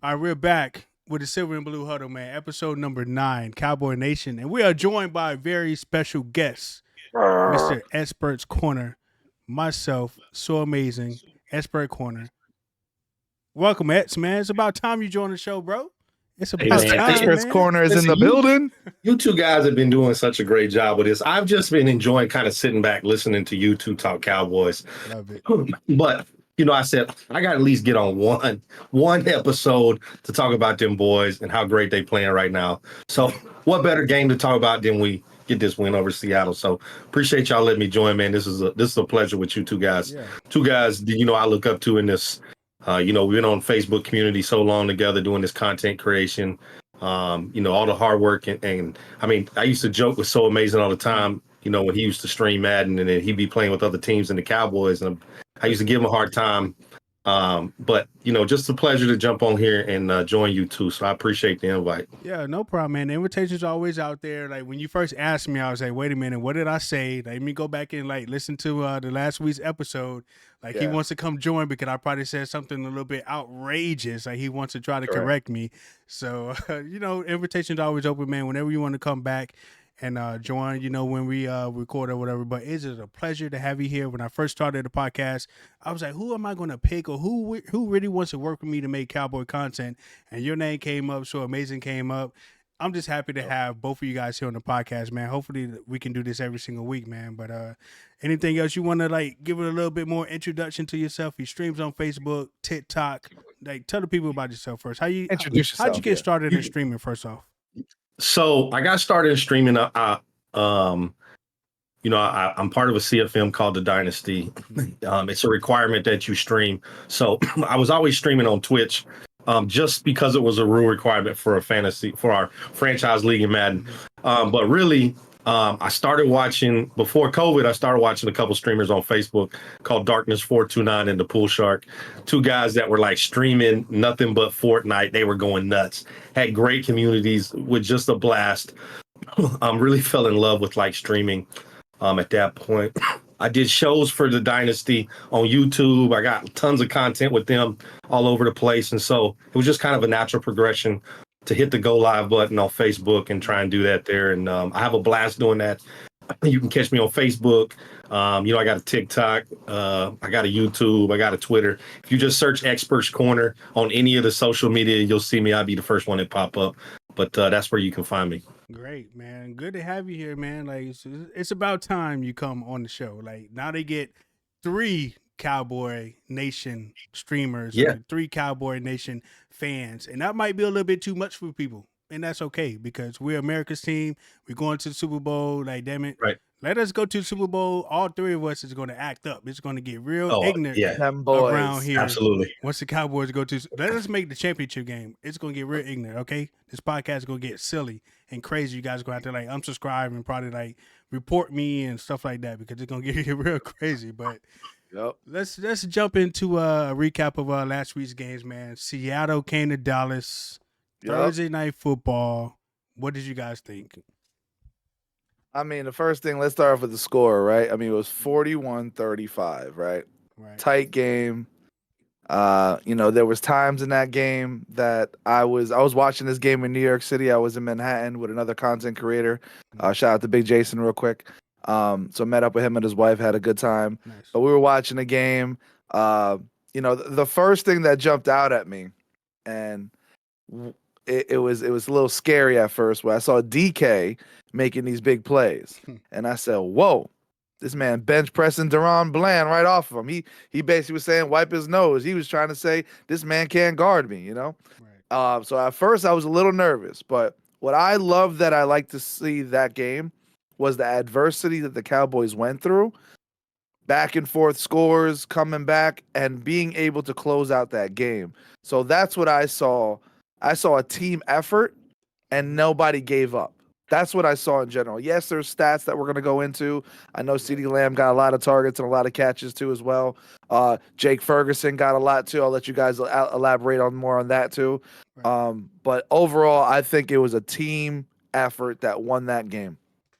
All right, we're back with the Silver and Blue Huddle, man. Episode number 9, Cowboy Nation, and we are joined by a very special guest, Mr. Expert's Corner, myself, Sooamazing, Expert Corner. Welcome, X, man. It's about time you join the show, bro. It's Hey, about man. time, Expert's man. Corner is in Listen, the building. You two guys have been doing such a great job with this. I've just been enjoying kind of sitting back, listening to you two talk Cowboys. Love it. But I said I got to at least get on one episode to talk about them boys and how great they playing right now. So, what better game to talk about than we get this win over Seattle? So, appreciate y'all letting me join, man. This is a pleasure with you two guys. Yeah. Two guys, I look up to in this. We've been on Facebook community so long together doing this content creation. All the hard work and I mean, I used to joke with Sooamazing all the time, when he used to stream Madden and then he'd be playing with other teams in the Cowboys, and I used to give him a hard time. But just a pleasure to jump on here and join you too. So I appreciate the invite. Yeah, no problem, man. The invitation's always out there. Like when you first asked me, I was like, wait a minute, what did I say? Let me go back and listen to the last week's episode. He wants to come join because I probably said something a little bit outrageous. Like he wants to try to correct me. So invitation's always open, man. Whenever you want to come back and join, when we record or whatever. But it is a pleasure to have you here. When I first started the podcast, I was like, who am I going to pick, or who really wants to work with me to make Cowboy content? And your name came up, Sooamazing came up. I'm just happy to have both of you guys here on the podcast, man. Hopefully we can do this every single week, man. But anything else you want to give it a little bit more introduction to yourself? He streams on Facebook, TikTok. Tell the people about yourself first. Introduce yourself. How'd you get started in streaming first off? So I got started in streaming. I'm part of a CFM called The Dynasty. It's a requirement that you stream. So I was always streaming on Twitch, just because it was a rule requirement for our franchise league in Madden. But really, I started watching before COVID. I started watching a couple streamers on Facebook called Darkness 429 and the Pool Shark. Two guys that were streaming nothing but Fortnite. They were going nuts. Had great communities with just a blast. Really fell in love with streaming. At that point, I did shows for the Dynasty on YouTube. I got tons of content with them all over the place, and so it was just kind of a natural progression to hit the go live button on Facebook and try and do that there. And I have a blast doing that. You can catch me on Facebook. I got a TikTok. I got a YouTube. I got a Twitter. If you just search Experts Corner on any of the social media, you'll see me. I'll be the first one that pop up. But that's where you can find me. Great, man. Good to have you here, man. It's about time you come on the show. Now they get 3 Cowboy Nation streamers, 3 Cowboy Nation fans, and that might be a little bit too much for people, and that's okay because we're America's team. We're going to the Super Bowl. Damn it, right? Let us go to the Super Bowl. All 3 of us is going to act up. It's going to get real ignorant around here. Absolutely. Once the Cowboys go to, let us make the championship game. It's going to get real ignorant, okay? This podcast is going to get silly and crazy. You guys are going to have to unsubscribe and probably report me and stuff like that because it's going to get real crazy. But let's jump into a recap of last week's games, man. Seattle came to Dallas. Thursday Night Football. What did you guys think? I mean, the first thing, let's start off with the score, right? I mean, it was 41-35, right? Tight game. There was times in that game that I was watching this game in New York City. I was in Manhattan with another content creator. Shout out to Big Jason real quick. So I met up with him and his wife, had a good time. Nice. But we were watching the game. The first thing that jumped out at me, and it was a little scary at first, where I saw DK making these big plays, and I said, "Whoa, this man bench pressing Deron Bland right off of him." He basically was saying, "Wipe his nose." He was trying to say, "This man can't guard me," Right. So at first I was a little nervous, but what I love that I like to see that game was the adversity that the Cowboys went through, back and forth scores, coming back, and being able to close out that game. So that's what I saw. I saw a team effort, and nobody gave up. That's what I saw in general. Yes, there's stats that we're going to go into. I know CeeDee Lamb got a lot of targets and a lot of catches too as well. Jake Ferguson got a lot too. I'll let you guys elaborate on more on that too. Right. But overall, I think it was a team effort that won that game.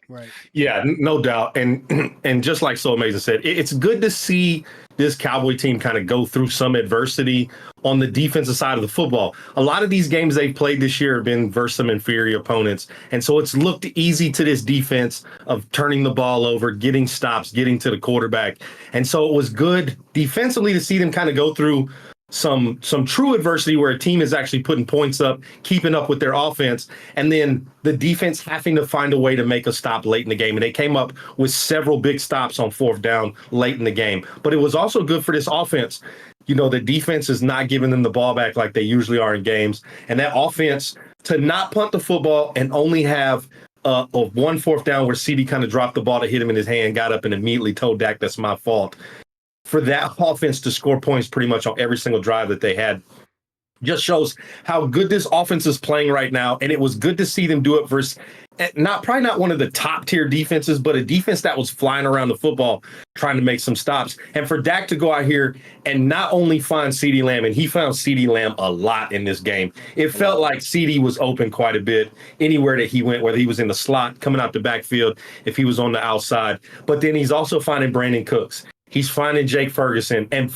Right. Yeah, no doubt. And just like Sooamazing said, it's good to see this Cowboy team kind of go through some adversity on the defensive side of the football. A lot of these games they've played this year have been versus some inferior opponents. And so it's looked easy to this defense of turning the ball over, getting stops, getting to the quarterback. And so it was good defensively to see them kind of go through some true adversity where a team is actually putting points up, keeping up with their offense, and then the defense having to find a way to make a stop late in the game. And they came up with several big stops on 4th down late in the game. But it was also good for this offense. You know, the defense is not giving them the ball back like they usually are in games. And that offense, to not punt the football and only have a 1 4th down where CD kind of dropped the ball to hit him in his hand, got up and immediately told Dak, that's my fault. For that offense to score points pretty much on every single drive that they had just shows how good this offense is playing right now. And it was good to see them do it versus probably not one of the top tier defenses, but a defense that was flying around the football, trying to make some stops. And for Dak to go out here and not only find CeeDee Lamb, and he found CeeDee Lamb a lot in this game. It felt like CeeDee was open quite a bit anywhere that he went, whether he was in the slot, coming out the backfield, if he was on the outside. But then he's also finding Brandon Cooks. He's finding Jake Ferguson. And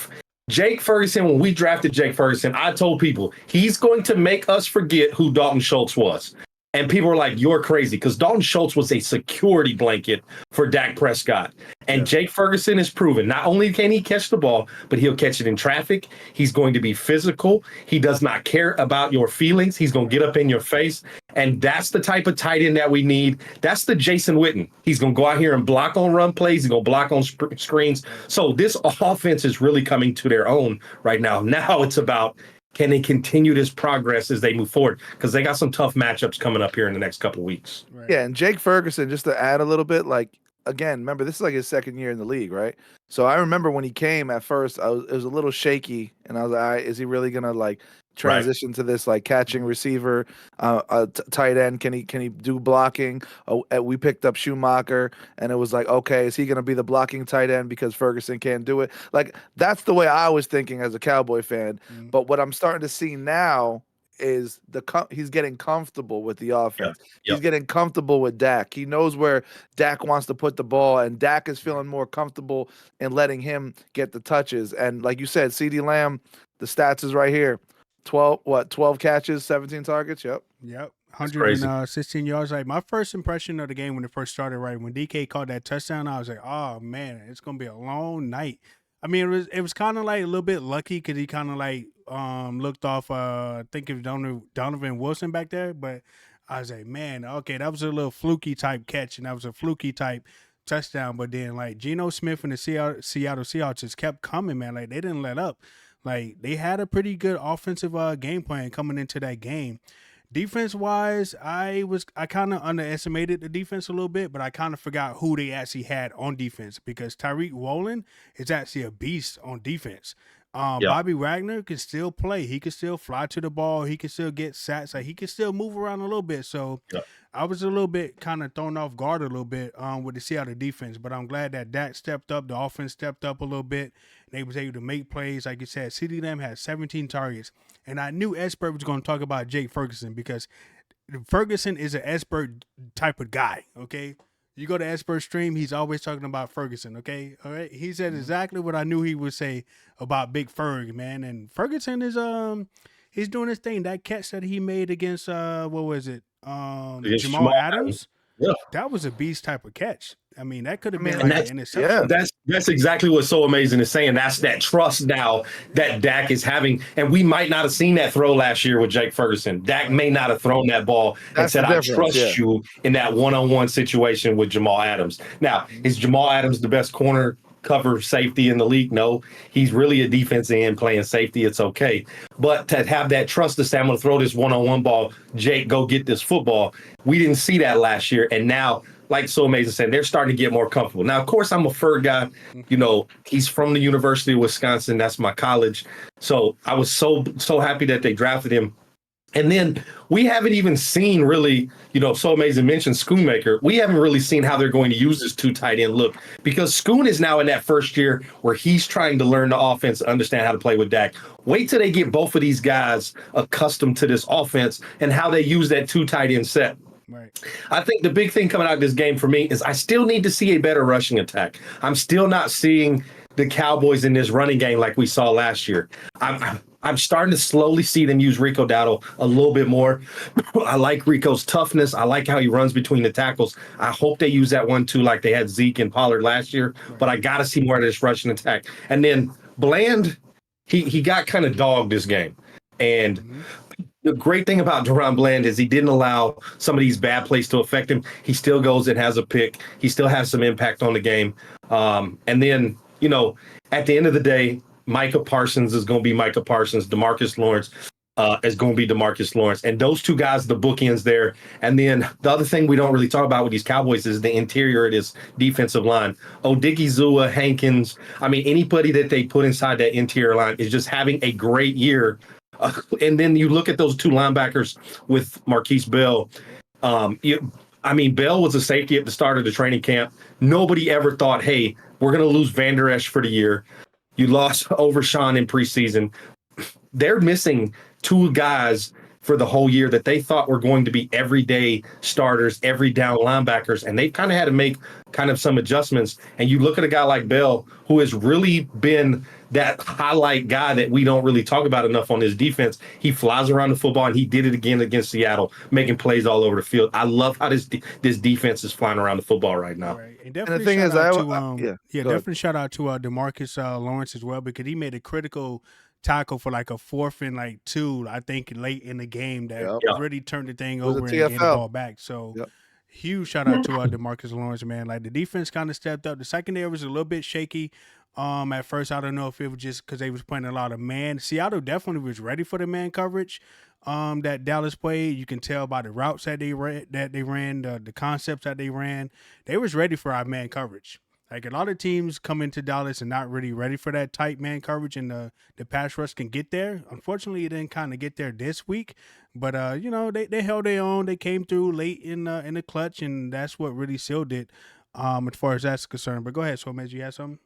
Jake Ferguson, when we drafted Jake Ferguson, I told people he's going to make us forget who Dalton Schultz was. And people were like, you're crazy, because Dalton Schultz was a security blanket for Dak Prescott. And Jake Ferguson has proven not only can he catch the ball, but he'll catch it in traffic. He's going to be physical. He does not care about your feelings. He's going to get up in your face. And that's the type of tight end that we need. That's the Jason Witten. He's going to go out here and block on run plays. He's going to block on screens. So this offense is really coming to their own right now. Now it's about, can they continue this progress as they move forward? Because they got some tough matchups coming up here in the next couple of weeks. Right. Yeah, and Jake Ferguson, just to add a little bit, like, again, remember, this is like his 2nd year in the league, right? So I remember when he came at first, it was a little shaky, and I was like, all right, is he really going to, like, transition to this, like, catching receiver, tight end? Can he do blocking? We picked up Schumacher, and it was like, okay, is he going to be the blocking tight end because Ferguson can't do it? Like, that's the way I was thinking as a Cowboy fan. But what I'm starting to see now is he's getting comfortable with the offense. He's getting comfortable with Dak. He knows where Dak wants to put the ball, and Dak is feeling more comfortable in letting him get the touches. And like you said, CeeDee Lamb, the stats is right here. 12 catches, 17 targets. Yep. 116 yards. Like, my first impression of the game when it first started, right, when DK caught that touchdown, I was like, oh man, it's gonna be a long night. I mean, it was kind of like a little bit lucky because he kind of like looked off. I think it was Donovan Wilson back there, but I was like, man, okay, that was a little fluky type catch, and that was a fluky type touchdown. But then, like, Geno Smith and the Seattle Seahawks just kept coming, man. Like, they didn't let up. Like, they had a pretty good offensive game plan coming into that game. Defense wise, I kind of underestimated the defense a little bit, but I kind of forgot who they actually had on defense, because Tyreek Woolen is actually a beast on defense. Bobby Wagner can still play. He can still fly to the ball. He can still get sacks. Like, he can still move around a little bit. So I was a little bit kind of thrown off guard a little bit with the Seattle defense, but I'm glad that Dak stepped up. The offense stepped up a little bit. They was able to make plays. Like you said, CeeDee Lamb had 17 targets. And I knew Expert was going to talk about Jake Ferguson, because Ferguson is an Expert type of guy, okay? You go to Expert stream, he's always talking about Ferguson, okay? All right? He said exactly what I knew he would say about Big Ferg, man. And Ferguson is he's doing his thing. That catch that he made against what was it? Jamal Adams. Yeah. That was a beast type of catch. I mean, that could have been like an interception. Yeah, that's exactly what Sooamazing is saying. That's that trust now that Dak is having. And we might not have seen that throw last year with Jake Ferguson. Dak may not have thrown that ball and said, I trust you in that one-on-one situation with Jamal Adams. Now, is Jamal Adams the best corner cover safety in the league? No, he's really a defensive end playing safety. It's okay. But to have that trust to say, I'm going to throw this one-on-one ball, Jake, go get this football. We didn't see that last year. And now, like Sooamazing said, they're starting to get more comfortable. Now, of course, I'm a Ferg guy. You know, he's from the University of Wisconsin. That's my college. So I was so happy that they drafted him. And then we haven't even seen really, you know, Sooamazing mentioned Schoonmaker. We haven't really seen how they're going to use this two tight end look, because Schoon is now in that first year where he's trying to learn the offense, understand how to play with Dak. Wait till they get both of these guys accustomed to this offense and how they use that two tight end set. Right. I think the big thing coming out of this game for me is I still need to see a better rushing attack. I'm still not seeing the Cowboys in this running game like we saw last year. I'm starting to slowly see them use Rico Dowdle a little bit more. I like Rico's toughness. I like how he runs between the tackles. I hope they use that 1-2 like they had Zeke and Pollard last year. Right. But I got to see more of this rushing attack. And then Bland, he got kind of dogged this game. And the great thing about Deron Bland is he didn't allow some of these bad plays to affect him. He still goes and has a pick. He still has some impact on the game. And then, at the end of the day, Micah Parsons is going to be Micah Parsons. DeMarcus Lawrence is going to be DeMarcus Lawrence. And those two guys, the bookends there. And then the other thing we don't really talk about with these Cowboys is the interior of this defensive line. Odigizua, Hankins, anybody that they put inside that interior line is just having a great year. And then you look at those two linebackers with Marquise Bell. Bell was a safety at the start of the training camp. Nobody ever thought, hey, we're going to lose Van Der Esch for the year. You lost Overshawn in preseason. They're missing two guys for the whole year that they thought were going to be everyday starters, every down linebackers, and they've kind of had to make kind of some adjustments. And you look at a guy like Bell, who has really been that highlight guy that we don't really talk about enough on his defense. He flies around the football, and he did it again against Seattle, making plays all over the field. I love how this defense is flying around the football right now. Right. And the thing is, definitely shout out to DeMarcus Lawrence as well, because he made a critical tackle for like a 4th and 2, I think, late in the game that really turned the thing over and gave the ball back. So huge shout out to DeMarcus Lawrence, man. Like, the defense kind of stepped up. The secondary was a little bit shaky at first. I don't know if it was just because they was playing a lot of man. Seattle definitely was ready for the man coverage that Dallas played. You can tell by the routes that they ran, the concepts that they ran. They was ready for our man coverage. Like, a lot of teams come into Dallas and not really ready for that tight man coverage, and the pass rush can get there. Unfortunately, it didn't kind of get there this week, but they held their own. They came through late in the clutch, and that's what really sealed it as far as that's concerned. But go ahead, Sooamazing, you had something?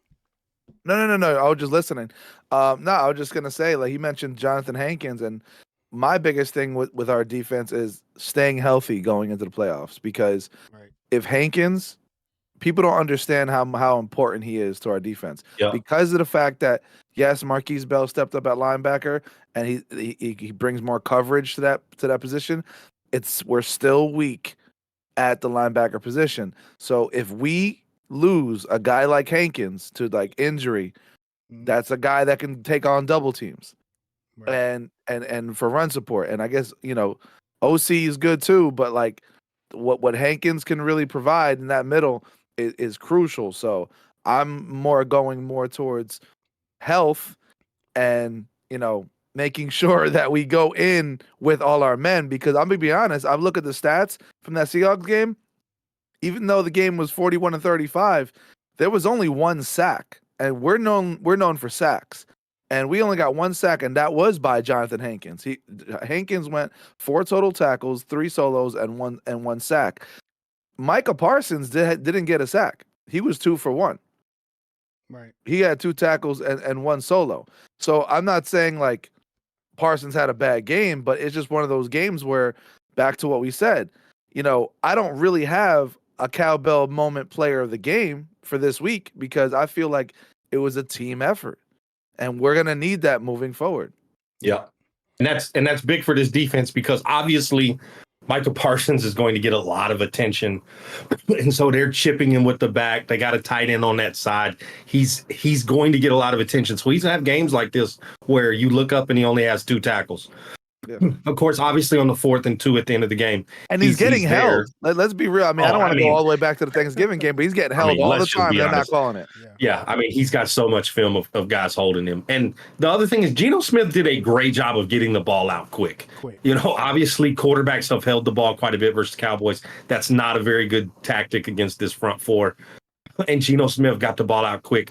No. I was just listening. I was just gonna say, like, you mentioned Jonathan Hankins, and my biggest thing with our defense is staying healthy going into the playoffs, because if Hankins, people don't understand how important he is to our defense because of the fact that, yes, Marquise Bell stepped up at linebacker and he brings more coverage to that position. We're still weak at the linebacker position. So if we lose a guy like Hankins to like injury, that's a guy that can take on double teams and for run support. And I guess, OC is good too, but like what Hankins can really provide in that middle is crucial. So I'm going more towards health and, making sure that we go in with all our men, because I'm going to be honest, I've looked at the stats from that Seahawks game. Even though the game was 41-35, there was only one sack, and we're known for sacks. And we only got one sack, and that was by Jonathan Hankins. Hankins went 4 total tackles, 3 solos, and one sack. Micah Parsons didn't get a sack. He was 2 for 1. Right. He had 2 tackles and 1 solo. So I'm not saying like Parsons had a bad game, but it's just one of those games where, back to what we said, I don't really have a cowbell moment player of the game for this week, because I feel like it was a team effort, and we're going to need that moving forward. Yeah. And that's big for this defense, because obviously Micah Parsons is going to get a lot of attention. And so they're chipping him with the back. They got a tight end on that side. He's going to get a lot of attention. So he's going to have games like this where you look up and he only has 2 tackles. Yeah. Of course, obviously on the 4th and 2 at the end of the game. And he's getting held. Let's be real. I don't want to go all the way back to the Thanksgiving game, but he's getting held all the time. They're not calling it. Yeah, he's got so much film of guys holding him. And the other thing is, Geno Smith did a great job of getting the ball out quick. Obviously quarterbacks have held the ball quite a bit versus the Cowboys. That's not a very good tactic against this front 4. And Geno Smith got the ball out quick.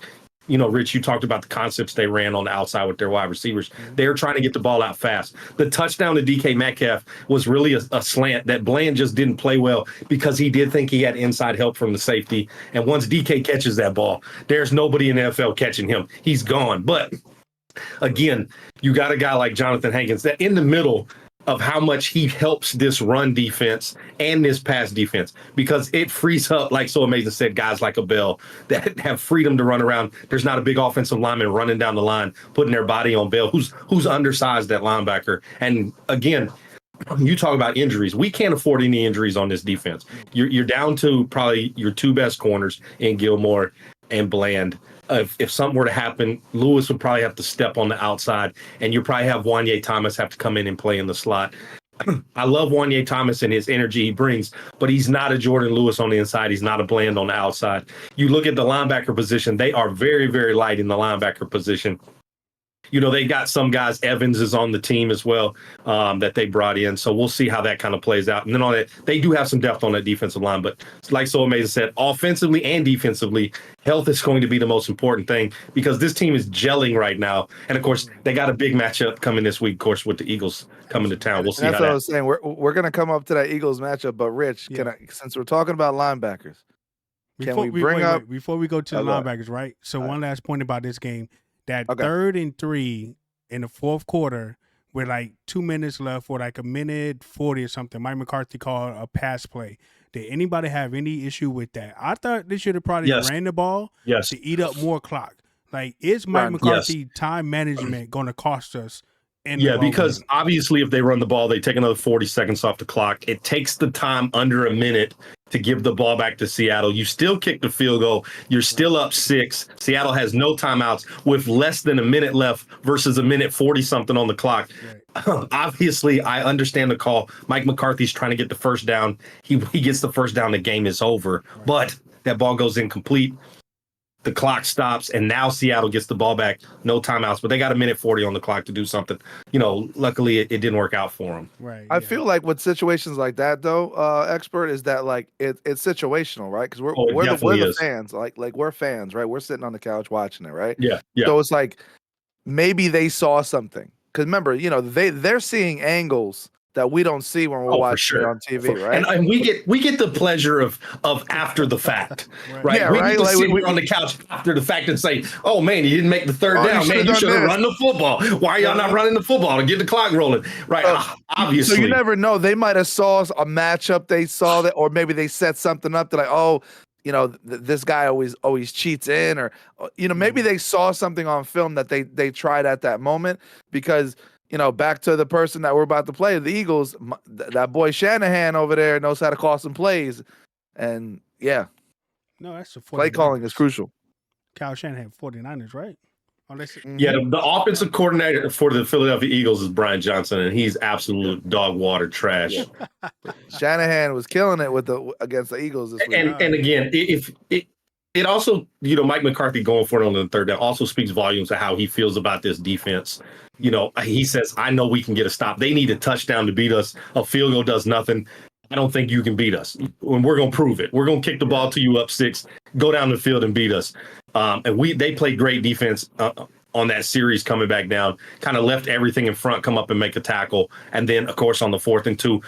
Rich, you talked about the concepts they ran on the outside with their wide receivers. They're trying to get the ball out fast. The touchdown to DK Metcalf was really a slant that Bland just didn't play well, because he did think he had inside help from the safety. And once DK catches that ball, there's nobody in the NFL catching him. He's gone. But again, you got a guy like Jonathan Hankins that in the middle, of how much he helps this run defense and this pass defense, because it frees up, like Sooamazing said, guys like a Bell that have freedom to run around. There's not a big offensive lineman running down the line, putting their body on Bell, who's undersized at linebacker. And again, you talk about injuries. We can't afford any injuries on this defense. You're down to probably your two best corners in Gilmore and Bland. If something were to happen, Lewis would probably have to step on the outside, and you probably have Wanye Thomas have to come in and play in the slot. I love Wanye Thomas and his energy he brings, but he's not a Jordan Lewis on the inside. He's not a Bland on the outside. You look at the linebacker position, they are very, very light in the linebacker position. You know, they got some guys, Evans is on the team as well, that they brought in. So we'll see how that kind of plays out. And then on that, they do have some depth on that defensive line. But like Sooamazing said, offensively and defensively, health is going to be the most important thing, because this team is gelling right now. And of course, they got a big matchup coming this week, of course, with the Eagles coming to town. We'll see. That's what I was saying. We're going to come up to that Eagles matchup. But Rich, since we're talking about linebackers, before we go to the linebackers, right? So one last point about this game. That 3rd and 3 in the fourth quarter with like 2 minutes left, or like 1:40 or something, Mike McCarthy called a pass play. Did anybody have any issue with that? I thought they should have probably ran the ball to eat up more clock. Like, is Mike McCarthy time management going to cost us? Because obviously if they run the ball, they take another 40 seconds off the clock. It takes the time under a minute to give the ball back to Seattle. You still kick the field goal. You're still up 6. Seattle has no timeouts with less than a minute left versus 1:40 something on the clock. Right. Obviously, I understand the call. Mike McCarthy's trying to get the first down. He gets the first down, the game is over. Right. But that ball goes incomplete. The clock stops, and now Seattle gets the ball back. No timeouts, but they got 1:40 on the clock to do something. You know, luckily it didn't work out for them. Right. I feel like with situations like that, though, expert, is that like it's situational, right? Because we're the fans, like we're fans, right? We're sitting on the couch watching it, right? Yeah. So it's like maybe they saw something, because remember, you know, they're seeing angles that we don't see when we're watching it on TV, right? And we get the pleasure of after the fact, right? Yeah, we right. get to sit here on the couch after the fact and say, "Oh man, you didn't make the third down, man. You should have run the football. Why are y'all not running the football to get the clock rolling?" Right? Obviously. So you never know. They might have saw a matchup. They saw that, or maybe they set something up that like, oh, you know, this guy always cheats in, or you know, maybe they saw something on film that they tried at that moment, because. You know, back to the person that we're about to play, the Eagles, that boy Shanahan over there knows how to call some plays. And, that's play calling is crucial. Kyle Shanahan, 49ers, right? Yeah, the offensive coordinator for the Philadelphia Eagles is Brian Johnson, and he's absolute dog water trash. Shanahan was killing it against the Eagles this week. And again, it also, you know, Mike McCarthy going for it on the third down also speaks volumes of how he feels about this defense. You know, he says, I know we can get a stop. They need a touchdown to beat us. A field goal does nothing. I don't think you can beat us. And we're going to prove it. We're going to kick the ball to you up 6, go down the field and beat us. And they played great defense on that series coming back down, kind of left everything in front, come up and make a tackle. And then, of course, on the 4th and 2,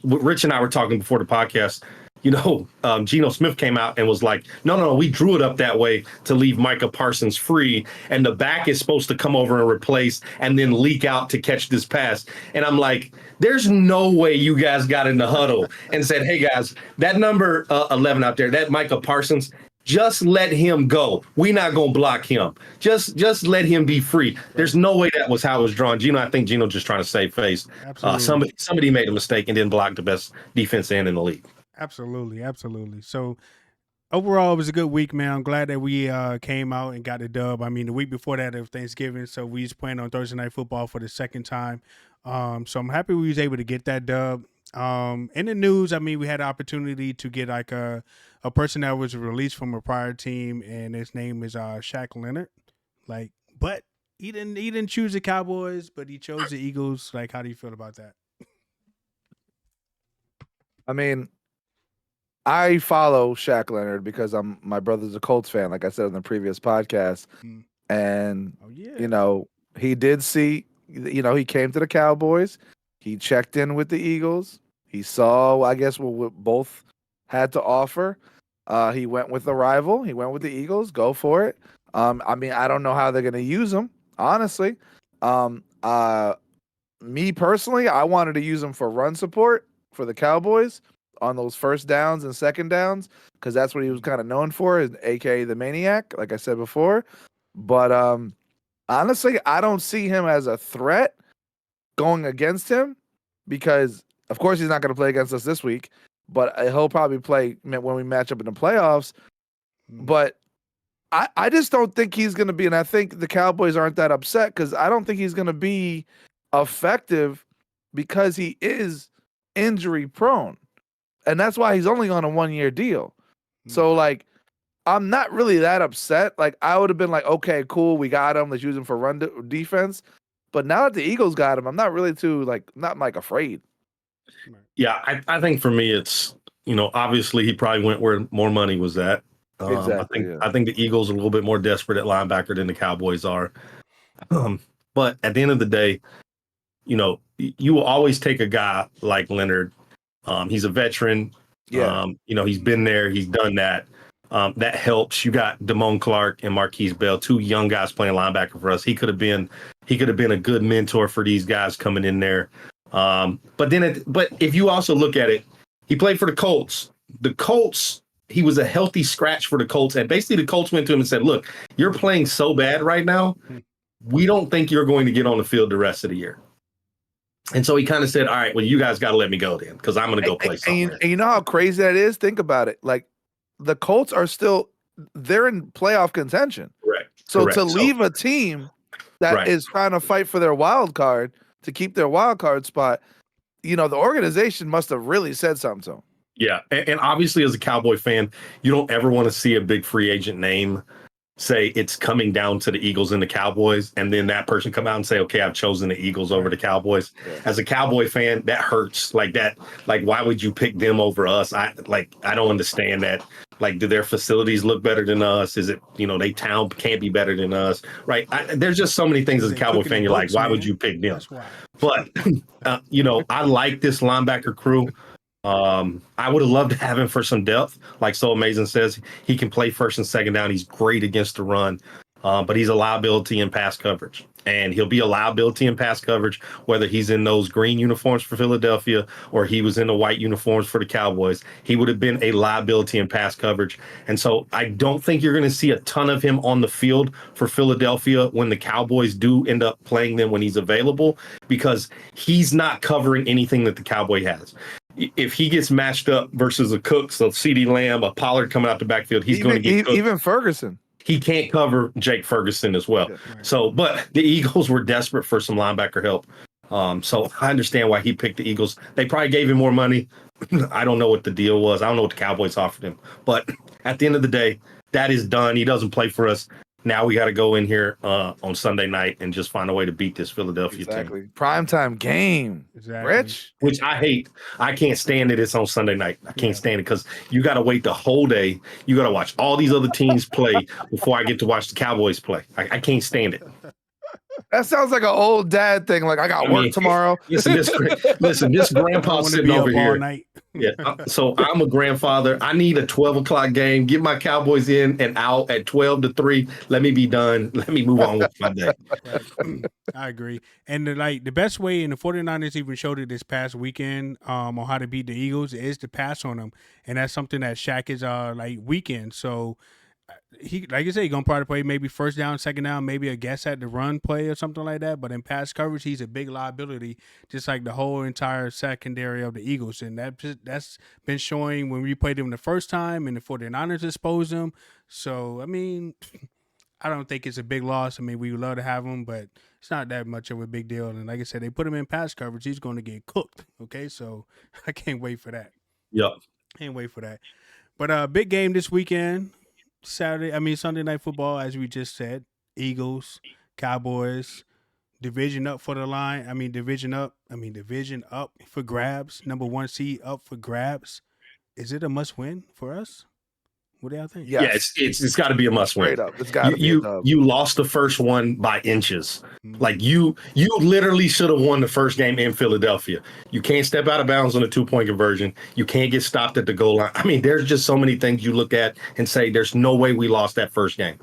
Rich and I were talking before the podcast. You know, Geno Smith came out and was like, no, we drew it up that way to leave Micah Parsons free. And the back is supposed to come over and replace and then leak out to catch this pass. And I'm like, there's no way you guys got in the huddle and said, hey, guys, that number 11 out there, that Micah Parsons, just let him go. We're not going to block him. Just let him be free. There's no way that was how it was drawn. I think Geno just trying to save face. Somebody made a mistake and didn't block the best defense end in the league. Absolutely. So overall, it was a good week, man. I'm glad that we came out and got the dub. I mean, the week before that of Thanksgiving, so we was playing on Thursday Night Football for the second time. So I'm happy we was able to get that dub. In the news, I mean, we had the opportunity to get like a person that was released from a prior team, and his name is Shaquille Leonard. Like, but he didn't choose the Cowboys, but he chose the Eagles. Like, how do you feel about that? I mean, I follow Shaq Leonard because my brother's a Colts fan, like I said in the previous podcast. And, you know, he did see, you know, he came to the Cowboys. He checked in with the Eagles. He saw, I guess, what both had to offer. He went with the rival. He went with the Eagles. Go for it. I mean, I don't know how they're going to use him, honestly. me personally, I wanted to use him for run support for the Cowboys on those first downs and second downs because that's what he was kind of known for, aka the Maniac, like I said before. But honestly, I don't see him as a threat going against him because, of course, he's not going to play against us this week, but he'll probably play when we match up in the playoffs. But I just don't think he's going to be, and I think the Cowboys aren't that upset because I don't think he's going to be effective because he is injury prone. And that's why he's only on a 1-year deal. So, like, I'm not really that upset. Like, I would have been like, okay, cool, we got him. Let's use him for run defense. But now that the Eagles got him, I'm not really not afraid. Yeah, I think for me, it's, obviously he probably went where more money was at. Exactly. I think the Eagles are a little bit more desperate at linebacker than the Cowboys are. But at the end of the day, you will always take a guy like Leonard. He's a veteran. Yeah. He's been there. He's done that. That helps. You got Damone Clark and Marquise Bell, 2 young guys playing linebacker for us. He could have been a good mentor for these guys coming in there. But if you also look at it, he played for the Colts. The Colts, he was a healthy scratch for the Colts. And basically the Colts went to him and said, look, you're playing so bad right now. We don't think you're going to get on the field the rest of the year. And so he kind of said, all right, well, you guys got to let me go then because I'm going to go play somewhere. And you know how crazy that is? Think about it. Like, the Colts are they're in playoff contention. Correct. So to leave a team that is trying to fight for their wild card to keep their wild card spot, the organization must have really said something to him. Yeah. And obviously, as a Cowboy fan, you don't ever want to see a big free agent name say it's coming down to the Eagles and the Cowboys, and then that person come out and say, okay, I've chosen the Eagles over the Cowboys. Yeah. As a Cowboy fan, that hurts. Like that, like, why would you pick them over us? I don't understand that. Like, do their facilities look better than us? Is it, they town can't be better than us? Right. There's just so many things as a Cowboy fan. You're like, why would you pick them? But, I like this linebacker crew. I would have loved to have him for some depth. Like Sooamazing says, he can play first and second down. He's great against the run, but he's a liability in pass coverage. And he'll be a liability in pass coverage, whether he's in those green uniforms for Philadelphia or he was in the white uniforms for the Cowboys. He would have been a liability in pass coverage. And so I don't think you're going to see a ton of him on the field for Philadelphia when the Cowboys do end up playing them when he's available, because he's not covering anything that the Cowboy has. If he gets matched up versus a Cook, so CeeDee Lamb, a Pollard coming out the backfield, he's going to get cooked. Even Ferguson. He can't cover Jake Ferguson as well. So, but the Eagles were desperate for some linebacker help. So I understand why he picked the Eagles. They probably gave him more money. I don't know what the deal was. I don't know what the Cowboys offered him. But at the end of the day, that is done. He doesn't play for us. Now we got to go in here on Sunday night and just find a way to beat this Philadelphia team. Primetime game. Rich? Which I hate. I can't stand it. It's on Sunday night. I can't stand it because you got to wait the whole day. You got to watch all these other teams play before I get to watch the Cowboys play. I can't stand it. That sounds like an old dad thing. Like, I got work tomorrow. Listen, this grandpa's sitting over here. Yeah. So I'm a grandfather. I need a 12 o'clock game. Get my Cowboys in and out at 12 to 3. Let me be done. Let me move on with my day. I agree. And the best way, and the 49ers even showed it this past weekend on how to beat the Eagles, is to pass on them. And that's something that Shaq is weak in. So he, like you said, he's gonna probably play maybe first down, second down, maybe a guess at the run play or something like that. But in pass coverage, he's a big liability, just like the whole entire secondary of the Eagles. And that's been showing when we played them the first time, and the 49ers exposed them. So I mean, I don't think it's a big loss. I mean, we would love to have him, but it's not that much of a big deal. And like I said, they put him in pass coverage, he's going to get cooked. Okay, so I can't wait for that. Yep, can't wait for that. But big game this weekend. Sunday night football, as we just said, Eagles, Cowboys, division up for the line. Division up for grabs. Number 1 seed up for grabs. Is it a must win for us? What do y'all think? Yes. Yeah, it's got to be a must win. Straight up. It's got to be you lost the first one by inches. Mm-hmm. Like you literally should have won the first game in Philadelphia. You can't step out of bounds on a 2-point conversion. You can't get stopped at the goal line. I mean, there's just so many things you look at and say, there's no way we lost that first game.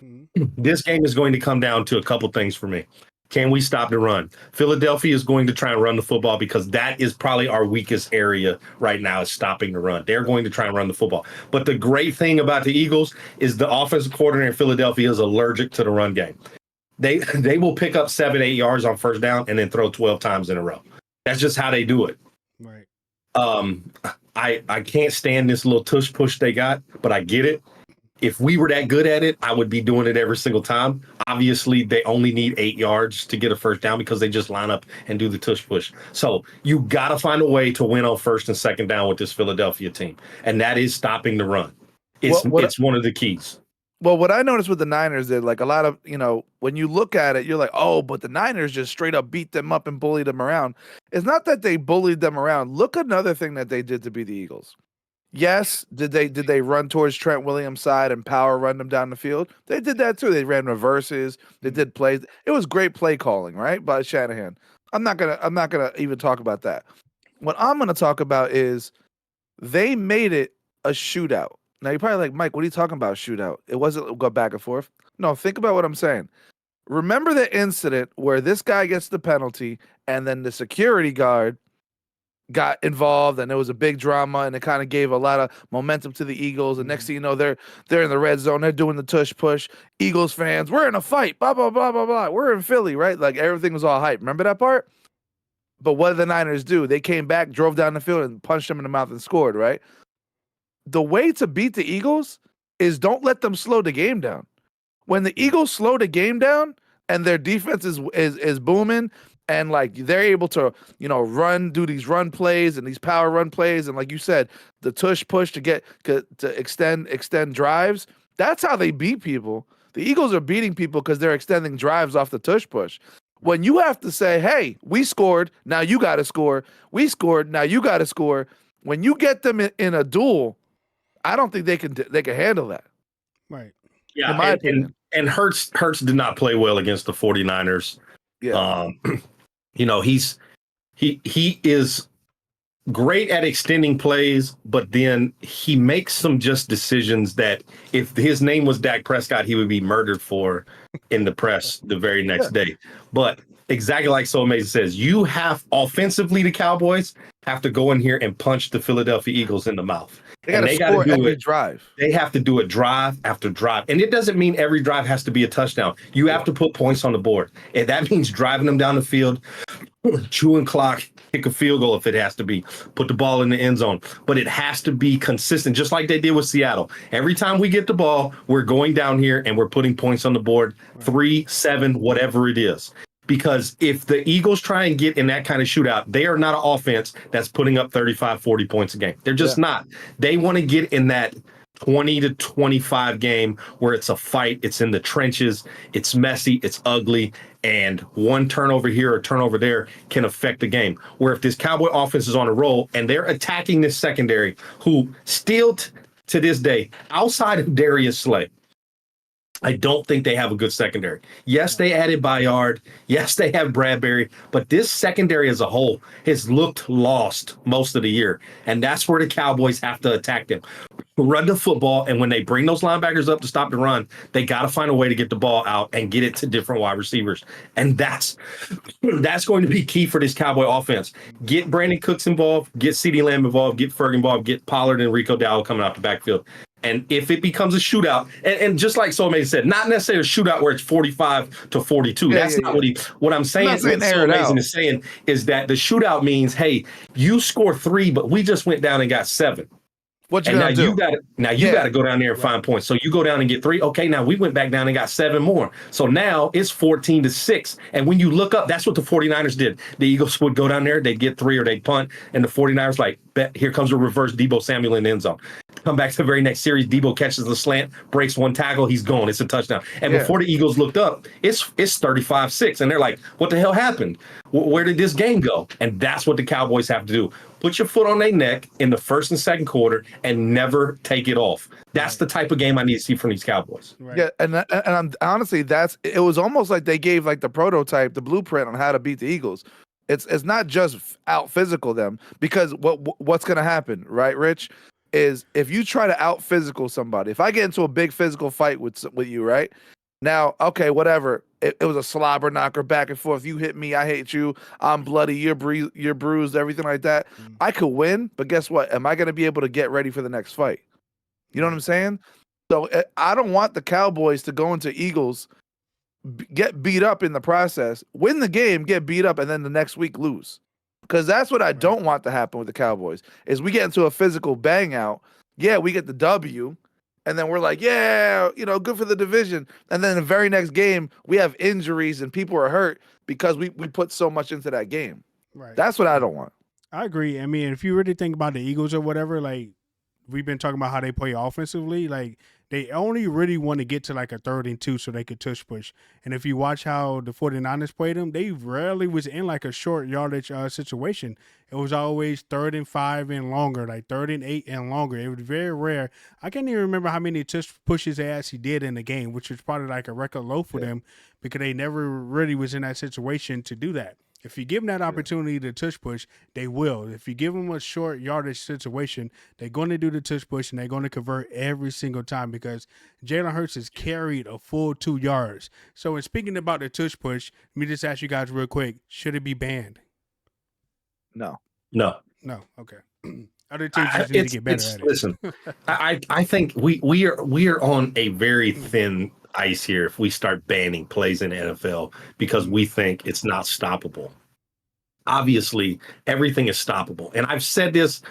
Mm-hmm. This game is going to come down to a couple things for me. Can we stop the run? Philadelphia is going to try and run the football because that is probably our weakest area right now is stopping the run. They're going to try and run the football. But the great thing about the Eagles is the offensive coordinator in Philadelphia is allergic to the run game. They will pick up 7-8 yards on first down and then throw 12 times in a row. That's just how they do it. Right. I can't stand this little tush push they got, but I get it. If we were that good at it, I would be doing it every single time. Obviously, they only need 8 yards to get a first down because they just line up and do the tush push. So you got to find a way to win on first and second down with this Philadelphia team, and that is stopping the run. It's one of the keys. Well, what I noticed with the Niners is like a lot of, when you look at it, you're like, oh, but the Niners just straight up beat them up and bullied them around. It's not that they bullied them around. Look, another thing that they did to beat the Eagles. Yes, did they run towards Trent Williams' side and power run them down the field? They did that too. They ran reverses. They did plays. It was great play calling, right, by Shanahan. I'm not gonna even talk about that. What I'm gonna talk about is they made it a shootout. Now you're probably like, Mike, what are you talking about? Shootout? It wasn't go back and forth. No, think about what I'm saying. Remember the incident where this guy gets the penalty and then the security guard got involved and there was a big drama and it kind of gave a lot of momentum to the Eagles. And next thing you know, they're in the red zone. They're doing the tush push. Eagles fans, we're in a fight. Blah, blah, blah, blah, blah. We're in Philly, right? Like everything was all hype. Remember that part? But what did the Niners do? They came back, drove down the field and punched them in the mouth and scored, right? The way to beat the Eagles is don't let them slow the game down. When the Eagles slow the game down and their defense is booming and like they're able to, do these run plays and these power run plays and like you said, the tush push to extend drives, that's how they beat people. The Eagles are beating people because they're extending drives off the tush push. When you have to say, hey, we scored, now you got to score. We scored, now you got to score. When you get them in a duel, I don't think they can handle that. Right. Yeah. In my opinion. And Hurts did not play well against the 49ers. Yeah. He is great at extending plays, but then he makes some just decisions that if his name was Dak Prescott, he would be murdered for in the press the very next day. But exactly like Sooamazing says, you have offensively, the Cowboys have to go in here and punch the Philadelphia Eagles in the mouth. They got to score every drive. They have to do it drive after drive. And it doesn't mean every drive has to be a touchdown. You have to put points on the board. And that means driving them down the field, chewing clock, kick a field goal if it has to be, put the ball in the end zone. But it has to be consistent, just like they did with Seattle. Every time we get the ball, we're going down here and we're putting points on the board, 3, 7, whatever it is. Because if the Eagles try and get in that kind of shootout, they are not an offense that's putting up 35, 40 points a game. They're just not. They want to get in that 20 to 25 game where it's a fight. It's in the trenches. It's messy. It's ugly. And one turnover here or turnover there can affect the game. Where if this Cowboy offense is on a roll and they're attacking this secondary, who still to this day, outside of Darius Slay, I don't think they have a good secondary. Yes, they added Bayard. Yes, they have Bradbury. But this secondary as a whole has looked lost most of the year. And that's where the Cowboys have to attack them. Run the football, and when they bring those linebackers up to stop the run, they got to find a way to get the ball out and get it to different wide receivers. And that's going to be key for this Cowboy offense. Get Brandon Cooks involved, get CeeDee Lamb involved, get Ferg involved, get Pollard and Rico Dowdle coming out the backfield. And if it becomes a shootout, and just like Sooamazing said, not necessarily a shootout where it's 45 to 42. That's not what I'm saying. What Sooamazing is saying is that the shootout means, hey, you score 3, but we just went down and got 7. What you gonna do? You got to go down there and find points. So you go down and get 3. Okay, now we went back down and got 7 more. So now it's 14 to 6. And when you look up, that's what the 49ers did. The Eagles would go down there, they'd get 3 or they'd punt, and the 49ers like, bet here comes a reverse Deebo Samuel in the end zone. Come back to the very next series, Deebo catches the slant, breaks one tackle, he's gone. It's a touchdown. And before the Eagles looked up, it's 35-6. And they're like, what the hell happened? Where did this game go? And that's what the Cowboys have to do. Put your foot on their neck in the first and second quarter and never take it off. That's the type of game I need to see from these Cowboys. Right. Yeah, and I'm honestly, it was almost like they gave like the prototype, the blueprint on how to beat the Eagles. It's not just out physical them, because what's going to happen, right, Rich, is if you try to out physical somebody, if I get into a big physical fight with you, right? Now, okay, whatever. it was a slobber knocker back and forth. You hit me, I hate you. I'm bloody, you're bruised, everything like that. I could win, but guess what? Am I going to be able to get ready for the next fight? You know what I'm saying? So I don't want the Cowboys to go into Eagles, get beat up in the process, win the game, get beat up, and then the next week lose. Because that's what I don't want to happen with the Cowboys, is we get into a physical bang out. Yeah, we get the W, and then we're like, yeah, good for the division. And then the very next game, we have injuries and people are hurt because we put so much into that game. Right. That's what I don't want. I agree. I mean, if you really think about the Eagles or whatever, like, we've been talking about how they play offensively, like, they only really want to get to like a 3rd and 2 so they could tush push. And if you watch how the 49ers played them, they rarely was in like a short yardage situation. It was always 3rd and 5 and longer, like 3rd and 8 and longer. It was very rare. I can't even remember how many tush pushes they actually did in the game, which was probably like a record low for them because they never really was in that situation to do that. If you give them that opportunity to tush push, they will. If you give them a short yardage situation, they're going to do the tush push and they're going to convert every single time because Jalen Hurts has carried a full 2 yards. So in speaking about the tush push, let me just ask you guys real quick, should it be banned? No. Okay. Other teams just need to get better at it. Listen, I think we are on a very thin ice here if we start banning plays in the NFL because we think it's not stoppable. Obviously, everything is stoppable. And I've said this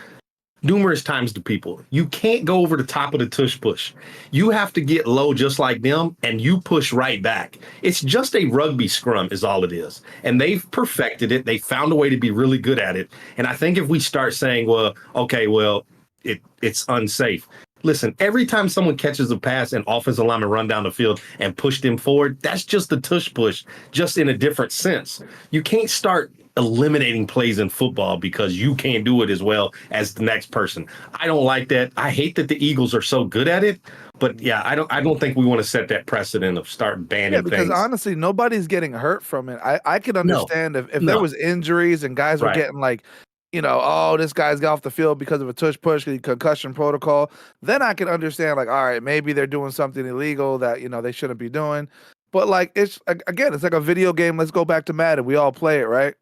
numerous times to people. You can't go over the top of the tush push. You have to get low just like them and you push right back. It's just a rugby scrum is all it is. And they've perfected it. They found a way to be really good at it. And I think if we start saying, it's unsafe. Listen, every time someone catches a pass and offensive lineman run down the field and push them forward, that's just the tush push, just in a different sense. You can't start eliminating plays in football because you can't do it as well as the next person. I don't like that. I hate that the Eagles are so good at it, but yeah, I don't think we want to set that precedent of start banning because things. Honestly, nobody's getting hurt from it. I could understand if there was injuries and guys were getting like, this guy's got off the field because of a tush push, concussion protocol, then I can understand like, all right, maybe they're doing something illegal that, they shouldn't be doing. But like, it's like a video game. Let's go back to Madden. We all play it, right?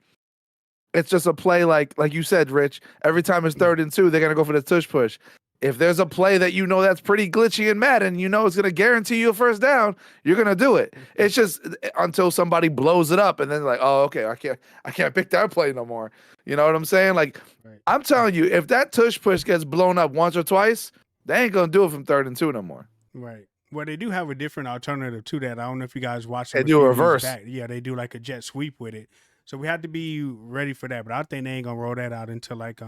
It's just a play like you said, Rich, every time it's 3rd and 2, they're going to go for the tush push. If there's a play that that's pretty glitchy in Madden, it's going to guarantee you a first down, you're going to do it. It's just until somebody blows it up and then like, oh, okay, I can't pick that play no more. You know what I'm saying? Like, I'm telling you, if that tush push gets blown up once or twice, they ain't going to do it from 3rd and 2 no more. Right. Well, they do have a different alternative to that. I don't know if you guys watch it. They do a reverse. Yeah, they do like a jet sweep with it. So we have to be ready for that. But I think they ain't gonna roll that out until like the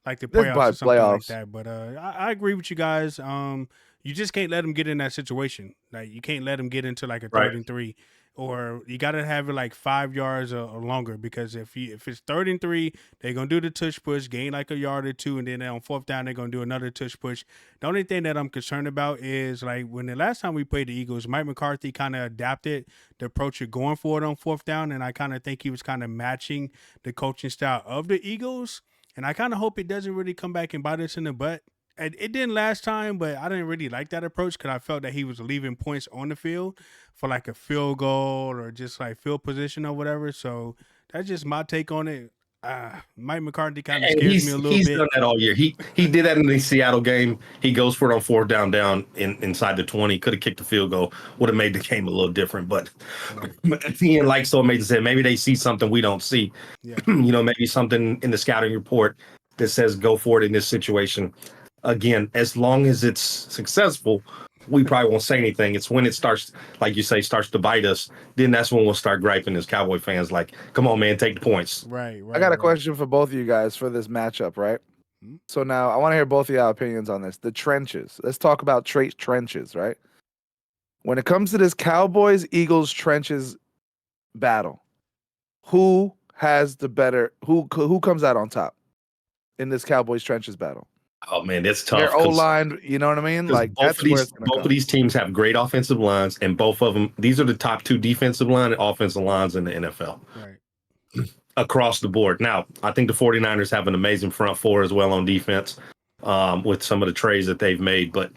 playoffs or something like that. But I agree with you guys. You just can't let them get in that situation. Like you can't let them get into like a 3rd and 3. Or you got to have it like 5 yards or longer because if it's 3rd and 3, they're going to do the tush push, gain like a yard or 2, and then on 4th down, they're going to do another tush push. The only thing that I'm concerned about is like when the last time we played the Eagles, Mike McCarthy kind of adapted the approach of going for it on 4th down, and I kind of think he was kind of matching the coaching style of the Eagles, and I kind of hope it doesn't really come back and bite us in the butt. It didn't last time, but I didn't really like that approach because I felt that he was leaving points on the field for like a field goal or just like field position or whatever. So that's just my take on it. Mike McCarthy kind of scares me a little bit. He's done that all year. He did that in the Seattle game. He goes for it on 4th down inside the 20. Could have kicked the field goal. Would have made the game a little different. But at the end, like Sooamazing said, maybe they see something we don't see. Yeah. Maybe something in the scouting report that says go for it in this situation. Again, as long as it's successful, we probably won't say anything. It's when it starts, like you say, starts to bite us, then that's when we'll start griping as Cowboy fans, like, come on, man, take the points. Right. I got a question for both of you guys for this matchup, right? Mm-hmm. So now I want to hear both of y'all opinions on this. The trenches. Let's talk about trenches, right? When it comes to this Cowboys-Eagles trenches battle, who has the better, who comes out on top in this Cowboys trenches battle? Oh man, that's tough. Their O-line, you know what I mean? Like both of these teams have great offensive lines, and both of them, these are the top 2 defensive line and offensive lines in the NFL. Right. Across the board. Now, I think the 49ers have an amazing front 4 as well on defense, with some of the trades that they've made, but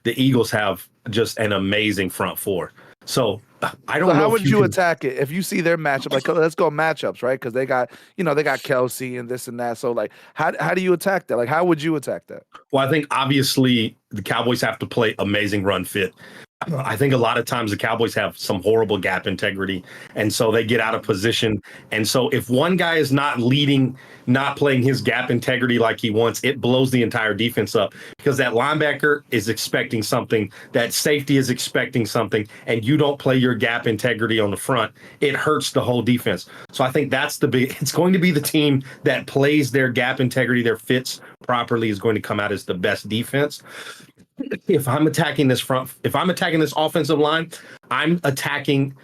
the Eagles have just an amazing front 4. So I don't know. How would you attack it if you see their matchup? Like, let's go matchups, right? Because they got Kelsey and this and that. So, like, how do you attack that? Like, how would you attack that? Well, I think obviously the Cowboys have to play amazing run fit. I think a lot of times the Cowboys have some horrible gap integrity, and so they get out of position. And so if one guy is not leading, not playing his gap integrity like he wants, it blows the entire defense up because that linebacker is expecting something, that safety is expecting something, and you don't play your gap integrity on the front. It hurts the whole defense. So I think it's going to be the team that plays their gap integrity, their fits properly is going to come out as the best defense. If I'm attacking this offensive line, I'm attacking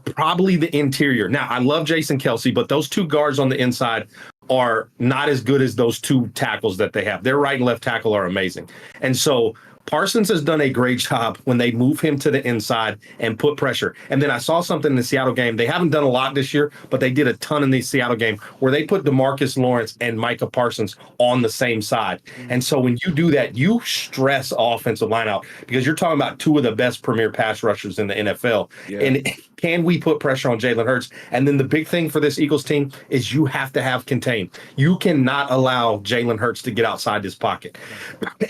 probably the interior. Now, I love Jason Kelsey, but those two guards on the inside are not as good as those two tackles that they have. Their right and left tackle are amazing. And so Parsons has done a great job when they move him to the inside and put pressure. And then I saw something in the Seattle game. They haven't done a lot this year, but they did a ton in the Seattle game where they put DeMarcus Lawrence and Micah Parsons on the same side. And so when you do that, you stress offensive line out because you're talking about two of the best premier pass rushers in the NFL. Yeah. And can we put pressure on Jalen Hurts? And then the big thing for this Eagles team is you have to have contain. You cannot allow Jalen Hurts to get outside this pocket.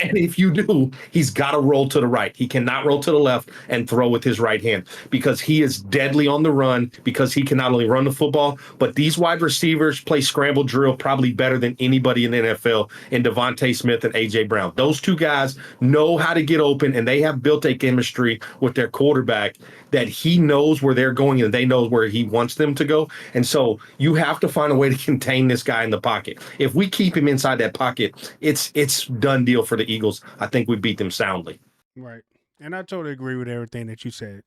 And if you do, he's got to roll to the right. He cannot roll to the left and throw with his right hand because he is deadly on the run because he can not only run the football, but these wide receivers play scramble drill probably better than anybody in the NFL in Devontae Smith and A.J. Brown. Those two guys know how to get open, and they have built a chemistry with their quarterback that he knows where they're going and they know where he wants them to go. And so you have to find a way to contain this guy in the pocket. If we keep him inside that pocket, it's done deal for the Eagles. I think we beat them soundly. Right. And I totally agree with everything that you said.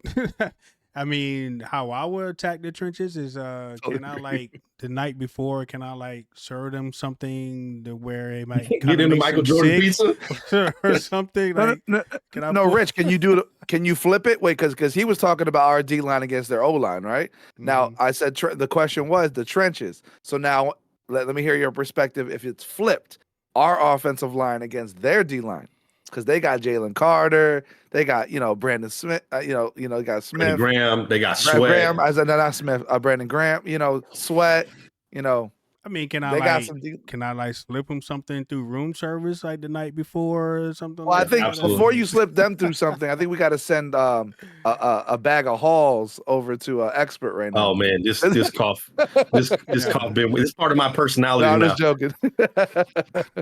I mean, how I would attack the trenches is can I like the night before, can I like serve them something to where it might get into Michael Jordan pizza or something? Like, Rich, can you flip it? Wait, because he was talking about our D line against their O line, right? Now I said the question was the trenches. So now let me hear your perspective. If it's flipped, our offensive line against their D line. Because they got Jalen Carter, they got Brandon Smith, they got Smith, Brandon Graham, they got Sweat. Graham, I said not Smith, Brandon Graham, Sweat, I mean, can I like slip them something through room service like the night before or something? Well, I think before you slip them through something, I think we got to send a bag of Halls over to an expert right now. Oh man, this cough, this cough, it's part of my personality. No, I'm now. just joking.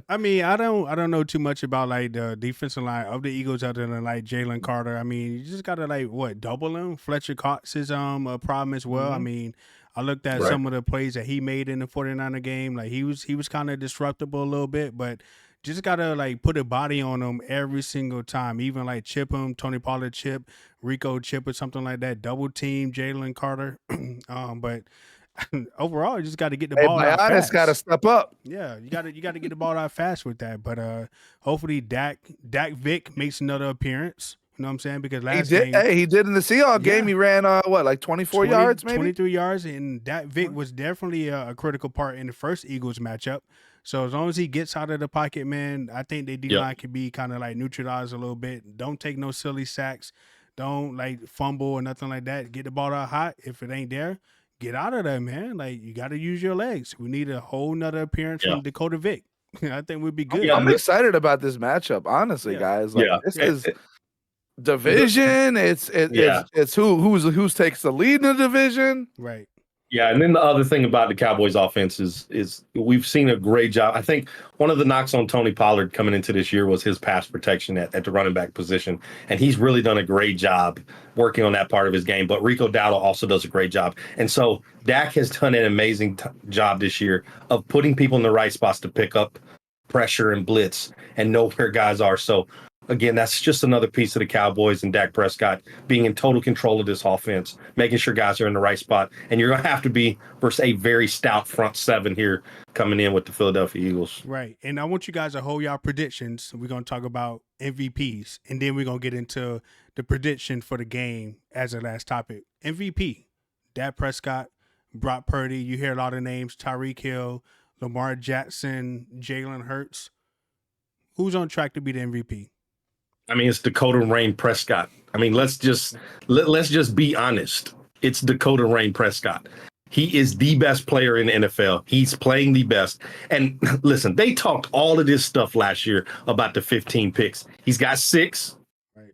I mean, I don't know too much about like the defensive line of the Eagles other than like Jalen Carter. I mean, you just gotta like double him. Fletcher Cox is a problem as well. I mean, I looked at some of the plays that he made in the 49er game. Like he was kind of disruptible a little bit, but just gotta like put a body on him every single time. Even like chip him, Tony Pollard chip, Rico chip or something like that. Double team Jalen Carter. But overall, you just got to get the ball out fast. Got to step up. Yeah, you got to get the ball out fast with that. But hopefully Dak Vick makes another appearance. You know what I'm saying? Because last game, he did in the Seahawks game. He ran like 24 yards, maybe 23 yards, and Dak Vick was definitely a critical part in the first Eagles matchup. So as long as he gets out of the pocket, man, I think the D-line can be kind of like neutralized a little bit. Don't take no silly sacks. Don't like fumble or nothing like that. Get the ball out hot. If it ain't there, get out of there, man. Like you got to use your legs. We need a whole nother appearance from Dakota Vick. I think we'd be good. Yeah, I'm excited about this matchup, honestly, guys. Like this is division. It's who's takes the lead in the division. Right. Yeah, and then the other thing about the Cowboys offense is we've seen a great job. I think one of the knocks on Tony Pollard coming into this year was his pass protection at the running back position, and he's really done a great job working on that part of his game. But Rico Dowdle also does a great job. And so Dak has done an amazing job this year of putting people in the right spots to pick up pressure and blitz and know where guys are. So again, that's just another piece of the Cowboys and Dak Prescott being in total control of this offense, making sure guys are in the right spot. And you're going to have to be versus a very stout front seven here coming in with the Philadelphia Eagles. Right. And I want you guys to hold y'all predictions. We're going to talk about MVPs, and then we're going to get into the prediction for the game as the last topic. MVP, Dak Prescott, Brock Purdy. You hear a lot of names, Tyreek Hill, Lamar Jackson, Jalen Hurts. Who's on track to be the MVP? I mean, it's Dakota Rain Prescott. I mean, let's just be honest. It's Dakota Rain Prescott. He is the best player in the NFL. He's playing the best. And listen, they talked all of this stuff last year about the 15 picks. He's got 6. Right.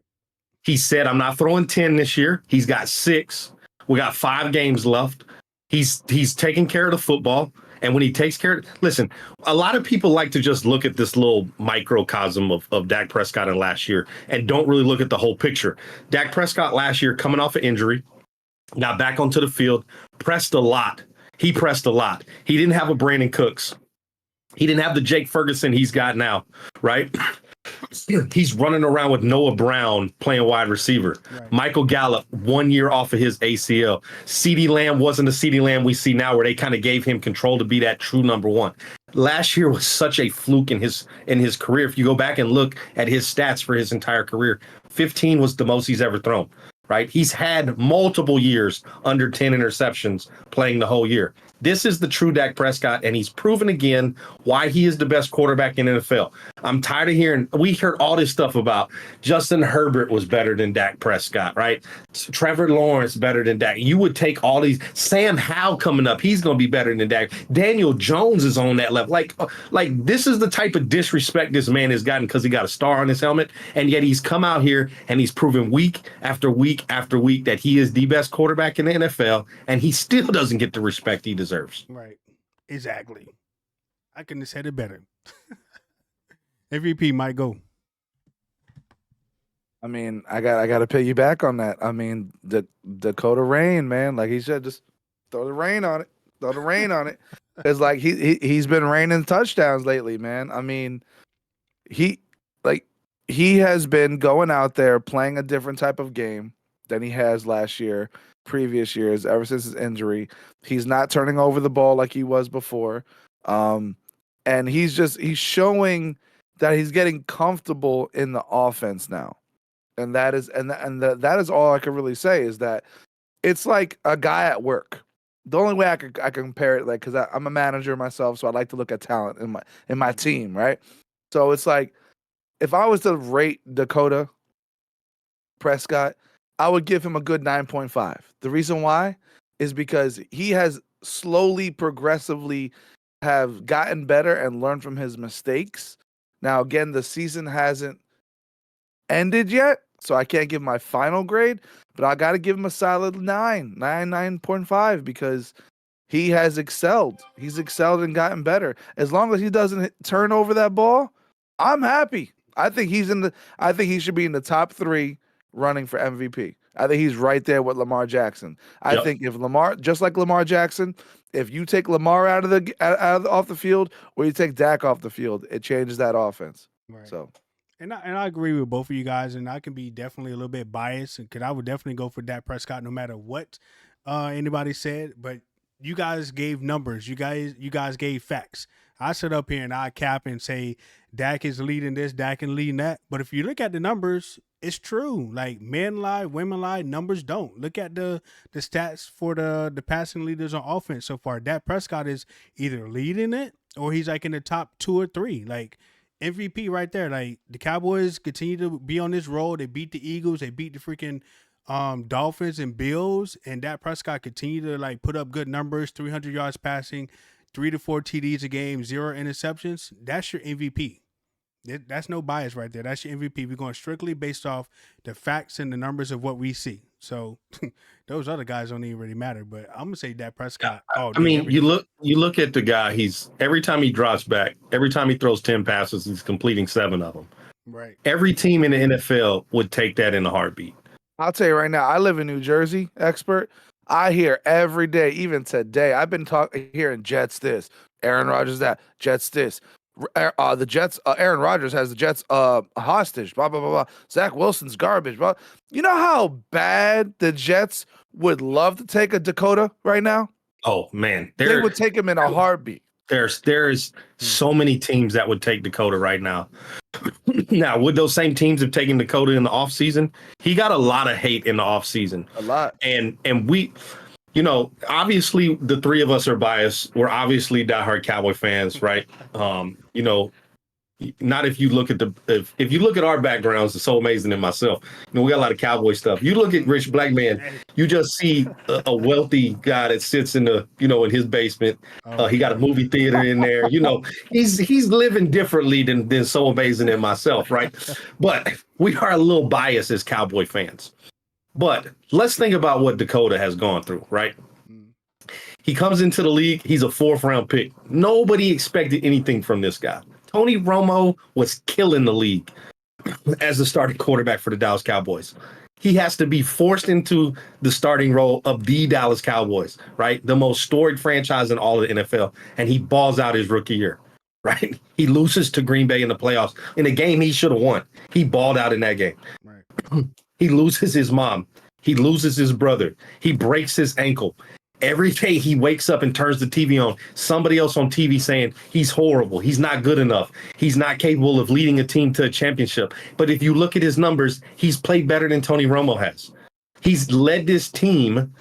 He said, I'm not throwing 10 this year. He's got 6. We got 5 games left. He's taking care of the football. And when he takes care of, listen, a lot of people like to just look at this little microcosm of Dak Prescott in last year and don't really look at the whole picture. Dak Prescott last year, coming off an injury, got back onto the field, pressed a lot. He pressed a lot. He didn't have a Brandon Cooks. He didn't have the Jake Ferguson he's got now, right? He's running around with Noah Brown playing wide receiver. Right. Michael Gallup, 1 year off of his ACL. CeeDee Lamb wasn't the CeeDee Lamb we see now, where they kind of gave him control to be that true number one. Last year was such a fluke in his career. If you go back and look at his stats for his entire career, 15 was the most he's ever thrown. Right? He's had multiple years under 10 interceptions playing the whole year. This is the true Dak Prescott, and he's proven again why he is the best quarterback in the NFL. I'm tired of hearing, we heard all this stuff about Justin Herbert was better than Dak Prescott, right? Trevor Lawrence better than Dak. You would take all these, Sam Howell coming up, he's going to be better than Dak. Daniel Jones is on that level. Like this is the type of disrespect this man has gotten because he got a star on his helmet, and yet he's come out here and he's proven week after week after week that he is the best quarterback in the NFL, and he still doesn't get the respect he deserves. Right. Exactly. I couldn't have said it better. MVP might go. I mean, I got to pay you back on that. I mean, the Dakota Rain, man, like he said, just throw the rain on it. Throw the rain on it. It's like he's been raining touchdowns lately, man. I mean, he has been going out there playing a different type of game than he has last year, previous years, ever since his injury. He's not turning over the ball like he was before. And he's showing that he's getting comfortable in the offense now. And that is all I can really say, is that it's like a guy at work. The only way I can compare it, like, because I'm a manager myself, so I like to look at talent in my team, right? So it's like, if I was to rate Dakota Prescott, I would give him a good 9.5. The reason why is because he has slowly, progressively have gotten better and learned from his mistakes. Now, again, the season hasn't ended yet, so I can't give my final grade, but I got to give him a solid 9.5, because he has excelled. He's excelled and gotten better. As long as he doesn't turn over that ball, I'm happy. I think he should be in the top 3 running for MVP. I think he's right there with Lamar Jackson. I think if Lamar, just like Lamar Jackson, if you take Lamar off the field, or you take Dak off the field, it changes that offense. Right. So, and I agree with both of you guys, and I can be definitely a little bit biased, because I would definitely go for Dak Prescott no matter what anybody said. But you guys gave numbers. You guys gave facts. I sit up here and I cap and say Dak is leading this, Dak is leading that. But if you look at the numbers, it's true. Like, men lie, women lie, numbers don't. Look at the stats for the passing leaders on offense so far. Dak Prescott is either leading it or he's like in the top 2 or 3. Like, MVP right there. Like, the Cowboys continue to be on this roll. They beat the Eagles. They beat the freaking Dolphins and Bills. And Dak Prescott continue to like put up good numbers, 300 yards passing, 3 to 4 TDs a game, 0 interceptions. That's your MVP. That's no bias right there. That's your MVP. We're going strictly based off the facts and the numbers of what we see. So those other guys don't even really matter. But I'm gonna say Dak Prescott. I mean, you look at the guy. He's, every time he drops back, every time he throws 10 passes, he's completing 7 of them. Right. Every team in the NFL would take that in a heartbeat. I'll tell you right now, I live in New Jersey, expert. I hear every day, even today, I've been hearing Jets this, Aaron Rodgers that, Jets this. The Jets, Aaron Rodgers has the Jets hostage, blah, blah, blah, blah. Zach Wilson's garbage, blah. You know how bad the Jets would love to take a Dakota right now? Oh, man. They would take him in a heartbeat. There's so many teams that would take Dakota right now. Now, would those same teams have taken Dakota in the offseason? He got a lot of hate in the offseason. A lot. And we... You know, obviously the 3 of us are biased. We're obviously diehard Cowboy fans, right? You know, not if you look at if you look at our backgrounds, it's Sooamazing and myself. We got a lot of cowboy stuff. You look at Richblkman, you just see a wealthy guy that sits in the in his basement. He got a movie theater in there. He's living differently than Sooamazing and myself, right? But we are a little biased as Cowboy fans. But let's think about what Dakota has gone through, right? He comes into the league. He's a 4th-round pick. Nobody expected anything from this guy. Tony Romo was killing the league as the starting quarterback for the Dallas Cowboys. He has to be forced into the starting role of the Dallas Cowboys, right? The most storied franchise in all of the NFL. And he balls out his rookie year, right? He loses to Green Bay in the playoffs in a game he should have won. He balled out in that game. Right. He loses his mom. He loses his brother. He breaks his ankle. Every day he wakes up and turns the TV on, somebody else on TV saying he's horrible. He's not good enough. He's not capable of leading a team to a championship. But if you look at his numbers, he's played better than Tony Romo has. He's led this team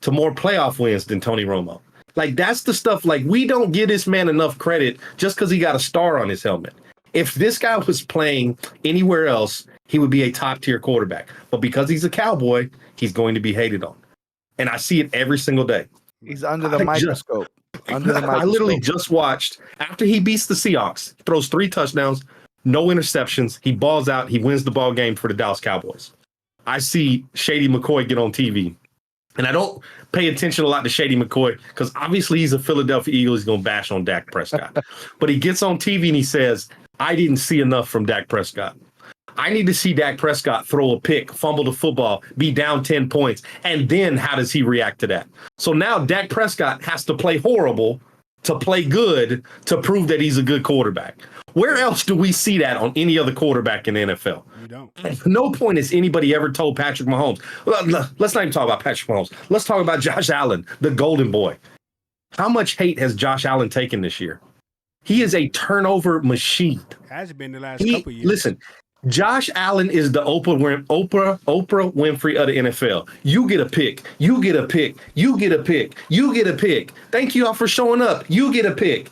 to more playoff wins than Tony Romo. Like, that's the stuff, like, we don't give this man enough credit just because he got a star on his helmet. If this guy was playing anywhere else, he would be a top-tier quarterback. But because he's a Cowboy, he's going to be hated on. And I see it every single day. He's under the microscope. I literally just watched, after he beats the Seahawks, throws 3 touchdowns, no interceptions. He balls out. He wins the ball game for the Dallas Cowboys. I see Shady McCoy get on TV. And I don't pay attention a lot to Shady McCoy because obviously he's a Philadelphia Eagle. He's going to bash on Dak Prescott. But he gets on TV and he says, I didn't see enough from Dak Prescott. I need to see Dak Prescott throw a pick, fumble the football, be down 10 points. And then how does he react to that? So now Dak Prescott has to play horrible to play good to prove that he's a good quarterback. Where else do we see that on any other quarterback in the NFL? You don't. At no point has anybody ever told Patrick Mahomes. Let's not even talk about Patrick Mahomes. Let's talk about Josh Allen, the golden boy. How much hate has Josh Allen taken this year? He is a turnover machine. Has been the last couple years. Listen, Josh Allen is the Oprah Winfrey of the NFL. You get a pick. You get a pick. You get a pick. You get a pick. Thank you all for showing up. You get a pick.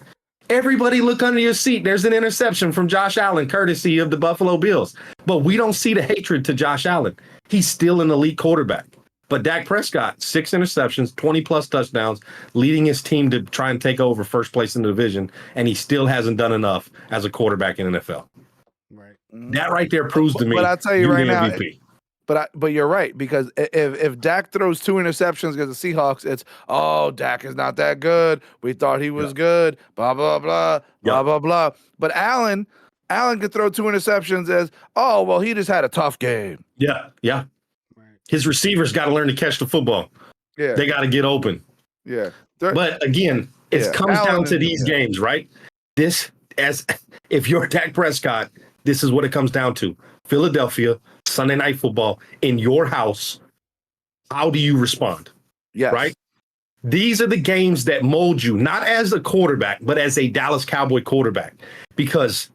Everybody look under your seat. There's an interception from Josh Allen, courtesy of the Buffalo Bills. But we don't see the hatred to Josh Allen. He's still an elite quarterback. But Dak Prescott, 6 interceptions, 20-plus touchdowns, leading his team to try and take over first place in the division, and he still hasn't done enough as a quarterback in the NFL. Right. That right there proves to me. But I'll tell you right now. MVP. But you're right, because if Dak throws 2 interceptions against the Seahawks, it's, Dak is not that good. We thought he was good. Blah blah blah blah blah blah. But Allen could throw 2 interceptions as, he just had a tough game. Yeah. Right. His receivers got to learn to catch the football. Yeah, they got to get open. Yeah. But again, it comes down to these games, right? If you're Dak Prescott, this is what it comes down to. Philadelphia, Sunday Night Football, in your house. How do you respond? Yes. Right? These are the games that mold you, not as a quarterback, but as a Dallas Cowboy quarterback. Because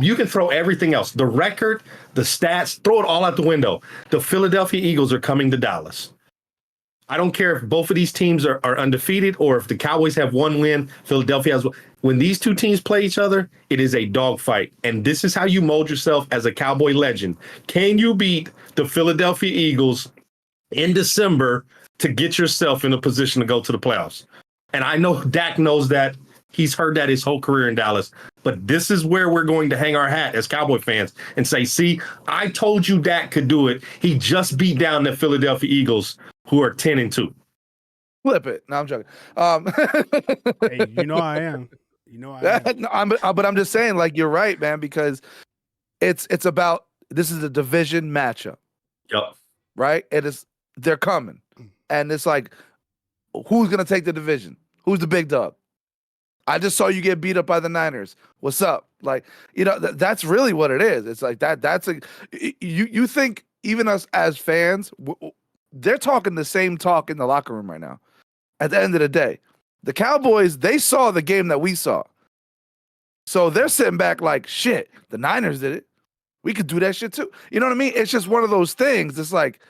you can throw everything else. The record, the stats, throw it all out the window. The Philadelphia Eagles are coming to Dallas. I don't care if both of these teams are undefeated or if the Cowboys have 1 win, Philadelphia has 1. When these 2 teams play each other, it is a dogfight. And this is how you mold yourself as a Cowboy legend. Can you beat the Philadelphia Eagles in December to get yourself in a position to go to the playoffs? And I know Dak knows that. He's heard that his whole career in Dallas. But this is where we're going to hang our hat as Cowboy fans and say, see, I told you Dak could do it. He just beat down the Philadelphia Eagles, who are 10-2. Flip it. No, I'm joking. Hey, you know I am. But I'm just saying, like, you're right, man, because it's about, this is a division matchup. Yep. Right? They're coming. And it's like, who's going to take the division? Who's the big dog? I just saw you get beat up by the Niners. What's up? Like, that's really what it is. It's like you think even us as fans, they're talking the same talk in the locker room right now. At the end of the day, the Cowboys, they saw the game that we saw. So they're sitting back like, shit, the Niners did it. We could do that shit too. You know what I mean? It's just one of those things. It's like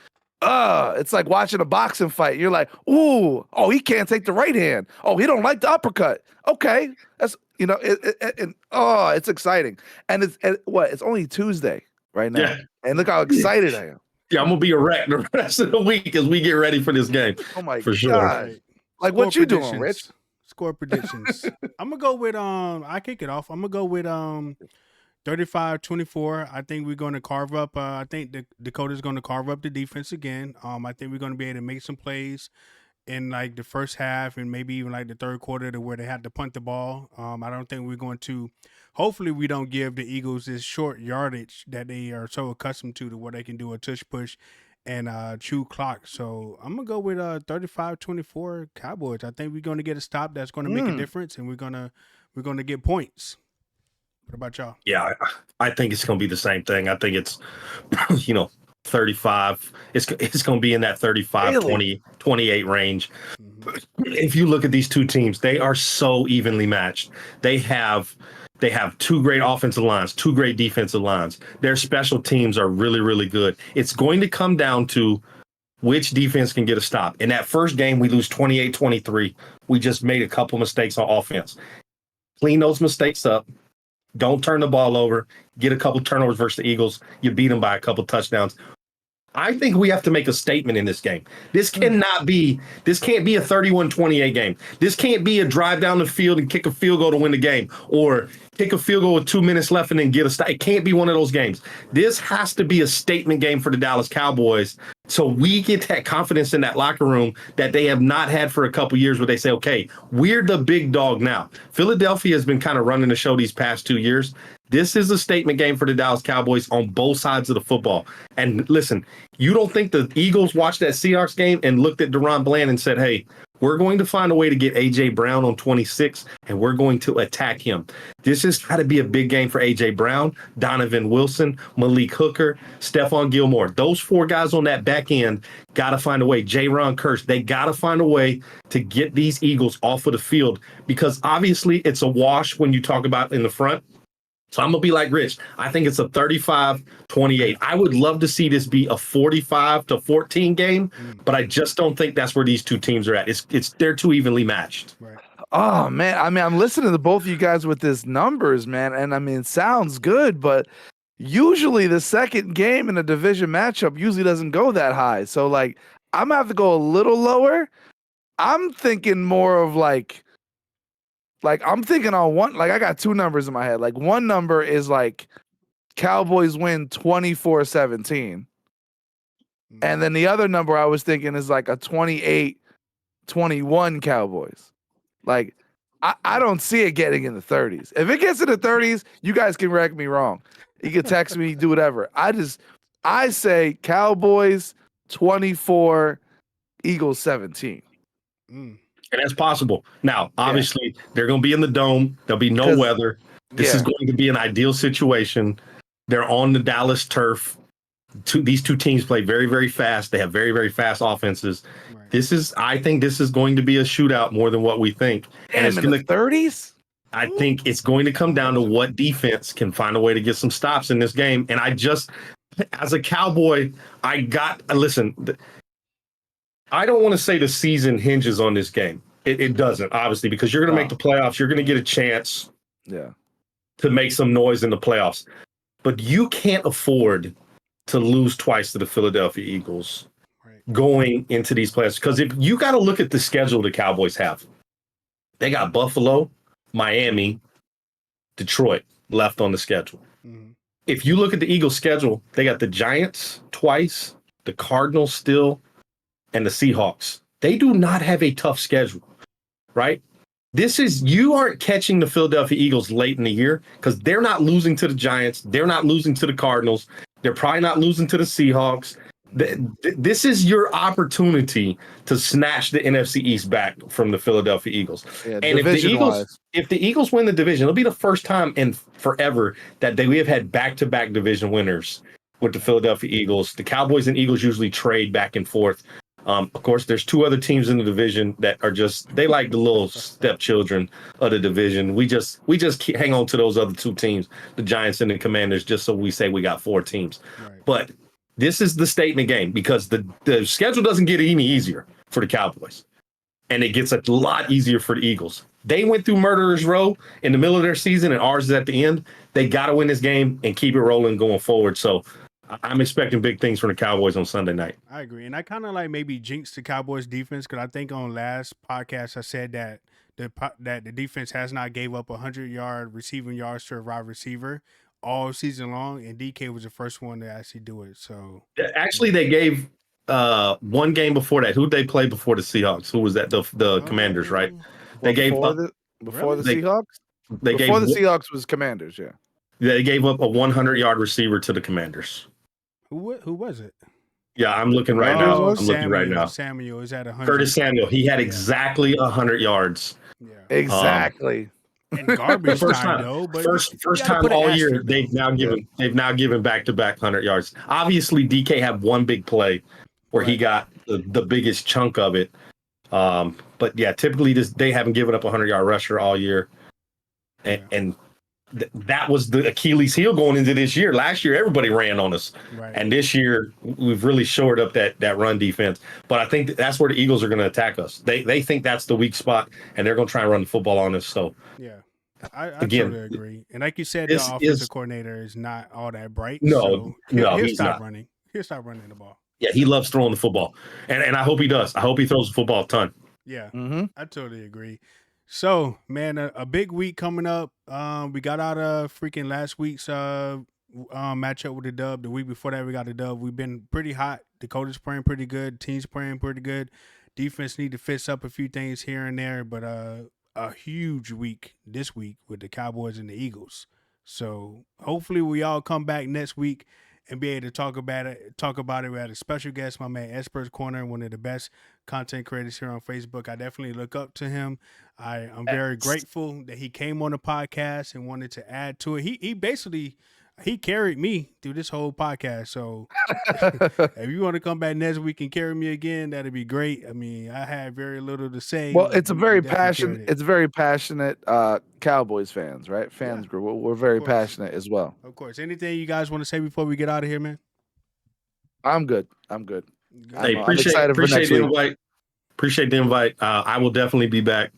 watching a boxing fight. You're like, he can't take the right hand. Oh, he don't like the uppercut. Okay. You know, it's exciting. And it's only Tuesday right now. Yeah. And look how excited I am. Yeah, I'm gonna be a wreck the rest of the week as we get ready for this game. Oh my for God. sure. Right. Like, Score what you doing, Rich? predictions. Score predictions. I'm gonna go with I kick it off. I'm gonna go with 35-24. I think we're going to carve up. I think Dakota's going to carve up the defense again. I think we're going to be able to make some plays in like the first half and maybe even like the third quarter to where they had to punt the ball. I don't think we're going to. Hopefully, we don't give the Eagles this short yardage that they are so accustomed to where they can do a tush push and chew clock. So I'm gonna go with 35-24 Cowboys. I think we're going to get a stop that's going to make a difference, and we're gonna get points. What about y'all? Yeah, I think it's going to be the same thing. I think it's, 35. It's going to be in that 35, Really? 20, 28 range. If you look at these two teams, they are so evenly matched. They have two great offensive lines, two great defensive lines. Their special teams are really, really good. It's going to come down to which defense can get a stop. In that first game, we lose 28-23. We just made a couple mistakes on offense. Clean those mistakes up. Don't turn the ball over. Get a couple turnovers versus the Eagles. You beat them by a couple touchdowns. I think we have to make a statement in this game. This can't be a 31-28 game. This can't be a drive down the field and kick a field goal to win the game or kick a field goal with 2 minutes left and then get a stop. It can't be one of those games. This has to be a statement game for the Dallas Cowboys so we get that confidence in that locker room that they have not had for a couple years where they say, okay, we're the big dog now. Philadelphia has been kind of running the show these past 2 years. This is a statement game for the Dallas Cowboys on both sides of the football. And listen, you don't think the Eagles watched that Seahawks game and looked at Deron Bland and said, hey, we're going to find a way to get A.J. Brown on 26, and we're going to attack him. This has got to be a big game for A.J. Brown, Donovan Wilson, Malik Hooker, Stephon Gilmore. Those four guys on that back end got to find a way. Jaron Kearse, they got to find a way to get these Eagles off of the field because obviously it's a wash when you talk about in the front. So I'm going to be like Rich. I think it's a 35-28. I would love to see this be a 45-14 game, but I just don't think that's where these two teams are at. They're too evenly matched. Right. Oh, man. I mean, I'm listening to both of you guys with these numbers, man. And I mean, it sounds good, but usually the second game in a division matchup usually doesn't go that high. So, like, I'm going to have to go a little lower. I'm thinking more of I'm thinking on one, I got two numbers in my head. Like one number is like Cowboys win 24-17. And then the other number I was thinking is like a 28-21 Cowboys. Like I don't see it getting in the 30s. If it gets in the 30s, you guys can correct me wrong. You can text me, do whatever. I say Cowboys 24, Eagles 17. And that's possible. Now, obviously, they're going to be in the dome. There'll be no weather. This is going to be an ideal situation. They're on the Dallas turf. These two teams play very, very fast. They have very, very fast offenses. Right. I think this is going to be a shootout more than what we think. And it's in the 30s? I think it's going to come down to what defense can find a way to get some stops in this game. And as a Cowboy, listen, I don't want to say the season hinges on this game. It doesn't, obviously, because you're going to make the playoffs. You're going to get a chance to make some noise in the playoffs. But you can't afford to lose twice to the Philadelphia Eagles going into these playoffs. Because if you got to look at the schedule the Cowboys have, they got Buffalo, Miami, Detroit left on the schedule. Mm-hmm. If you look at the Eagles' schedule, they got the Giants twice, the Cardinals still, and the Seahawks. They do not have a tough schedule, right? You aren't catching the Philadelphia Eagles late in the year because they're not losing to the Giants. They're not losing to the Cardinals. They're probably not losing to the Seahawks. This is your opportunity to snatch the NFC East back from the Philadelphia Eagles. Yeah, and if the Eagles win the division, it'll be the first time in forever that we have had back-to-back division winners with the Philadelphia Eagles. The Cowboys and Eagles usually trade back and forth. Of course, there's two other teams in the division that are they like the little stepchildren of the division. We just hang on to those other two teams, the Giants and the Commanders, just so we say we got four teams. Right. But this is the statement game because the schedule doesn't get any easier for the Cowboys, and it gets a lot easier for the Eagles. they went through murderers row in the middle of their season and ours is at the end. They got to win this game and keep it rolling going forward. So I'm expecting big things from the Cowboys on Sunday night. I agree. And I kind of like maybe jinxed the Cowboys defense because I think on last podcast I said that the defense has not gave up 100-yard receiving yards to a wide receiver all season long, and DK was the first one to actually do it. So actually, they gave one game before that. Who'd they play before the Seahawks? Who was that? The Commanders, right? They gave before the Seahawks. Before the Seahawks was Commanders, yeah. They gave up a 100-yard receiver to the Commanders. Who was it? Yeah, I'm looking right now. I'm looking right now. Samuel is at 100. Curtis Samuel. He had exactly 100 yards. Yeah, exactly. And garbage time though. But first time all year they've now given back-to-back 100 yards. Obviously, DK had one big play where he got the biggest chunk of it. But yeah, typically they haven't given up a 100-yard rusher all year, and that was the Achilles heel going into this year. Last year, everybody ran on us, and this year we've really shored up that run defense. But I think that's where the Eagles are going to attack us. They think that's the weak spot, and they're going to try and run the football on us. So yeah, I totally agree. And like you said, the offensive coordinator is not all that bright. No, he'll he's stop not. running. He'll stop running the ball. Yeah, he loves throwing the football, and I hope he does. I hope he throws the football a ton. Yeah, I totally agree. So, man, a big week coming up. We got out of freaking last week's matchup with the dub. The week before that, we got the dub. We've been pretty hot. Dakota's playing pretty good. Team's playing pretty good. Defense need to fix up a few things here and there, but a huge week this week with the Cowboys and the Eagles. So hopefully we all come back next week and be able to talk about it. We had a special guest, my man Experts Corner, one of the best content creators here on Facebook. I definitely look up to him. I'm very grateful that he came on the podcast and wanted to add to it. He basically carried me through this whole podcast. So if you want to come back next week and carry me again, that'd be great. I mean, I had very little to say. Well, it's a very passionate Cowboys fans, right? Fans group. We're very passionate as well. Of course. Anything you guys want to say before we get out of here, man? I'm good. Hey, appreciate the invite. Appreciate the invite. I will definitely be back.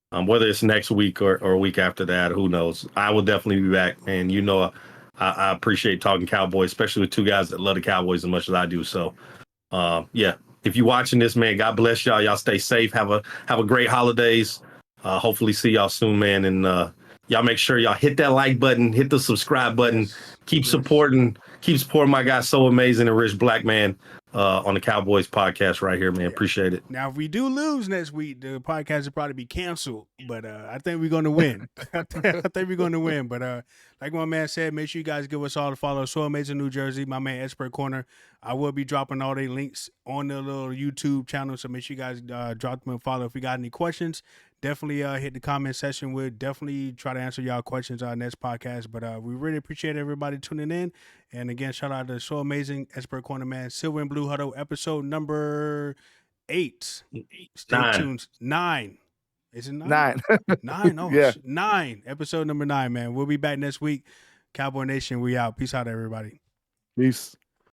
Whether it's next week or a week after that, who knows? I will definitely be back. And I appreciate talking Cowboys, especially with two guys that love the Cowboys as much as I do. So, if you're watching this, man, God bless y'all. Y'all stay safe. Have a great holidays. Hopefully see y'all soon, man. And y'all make sure y'all hit that like button, hit the subscribe button. Keep supporting my guy Sooamazing and Richblkman on the Cowboys podcast right here, man. Appreciate it. Now, if we do lose next week, the podcast will probably be canceled. But I think we're going to win. I think we're going to win. But like my man said, make sure you guys give us all the follow. Sooamazing New Jersey, my man Expert Corner. I will be dropping all their links on the little YouTube channel. So make sure you guys drop them a follow. If you got any questions, definitely hit the comment section. We'll definitely try to answer y'all questions on next podcast. But we really appreciate everybody tuning in. And again, shout out to Sooamazing, Expert Corner Man, Silver and Blue Huddle, episode number 8. Stay tuned. 9. Is it 9? 9. 9. Oh, yeah. 9. Episode number 9, man. We'll be back next week. Cowboy Nation, we out. Peace out, everybody. Peace.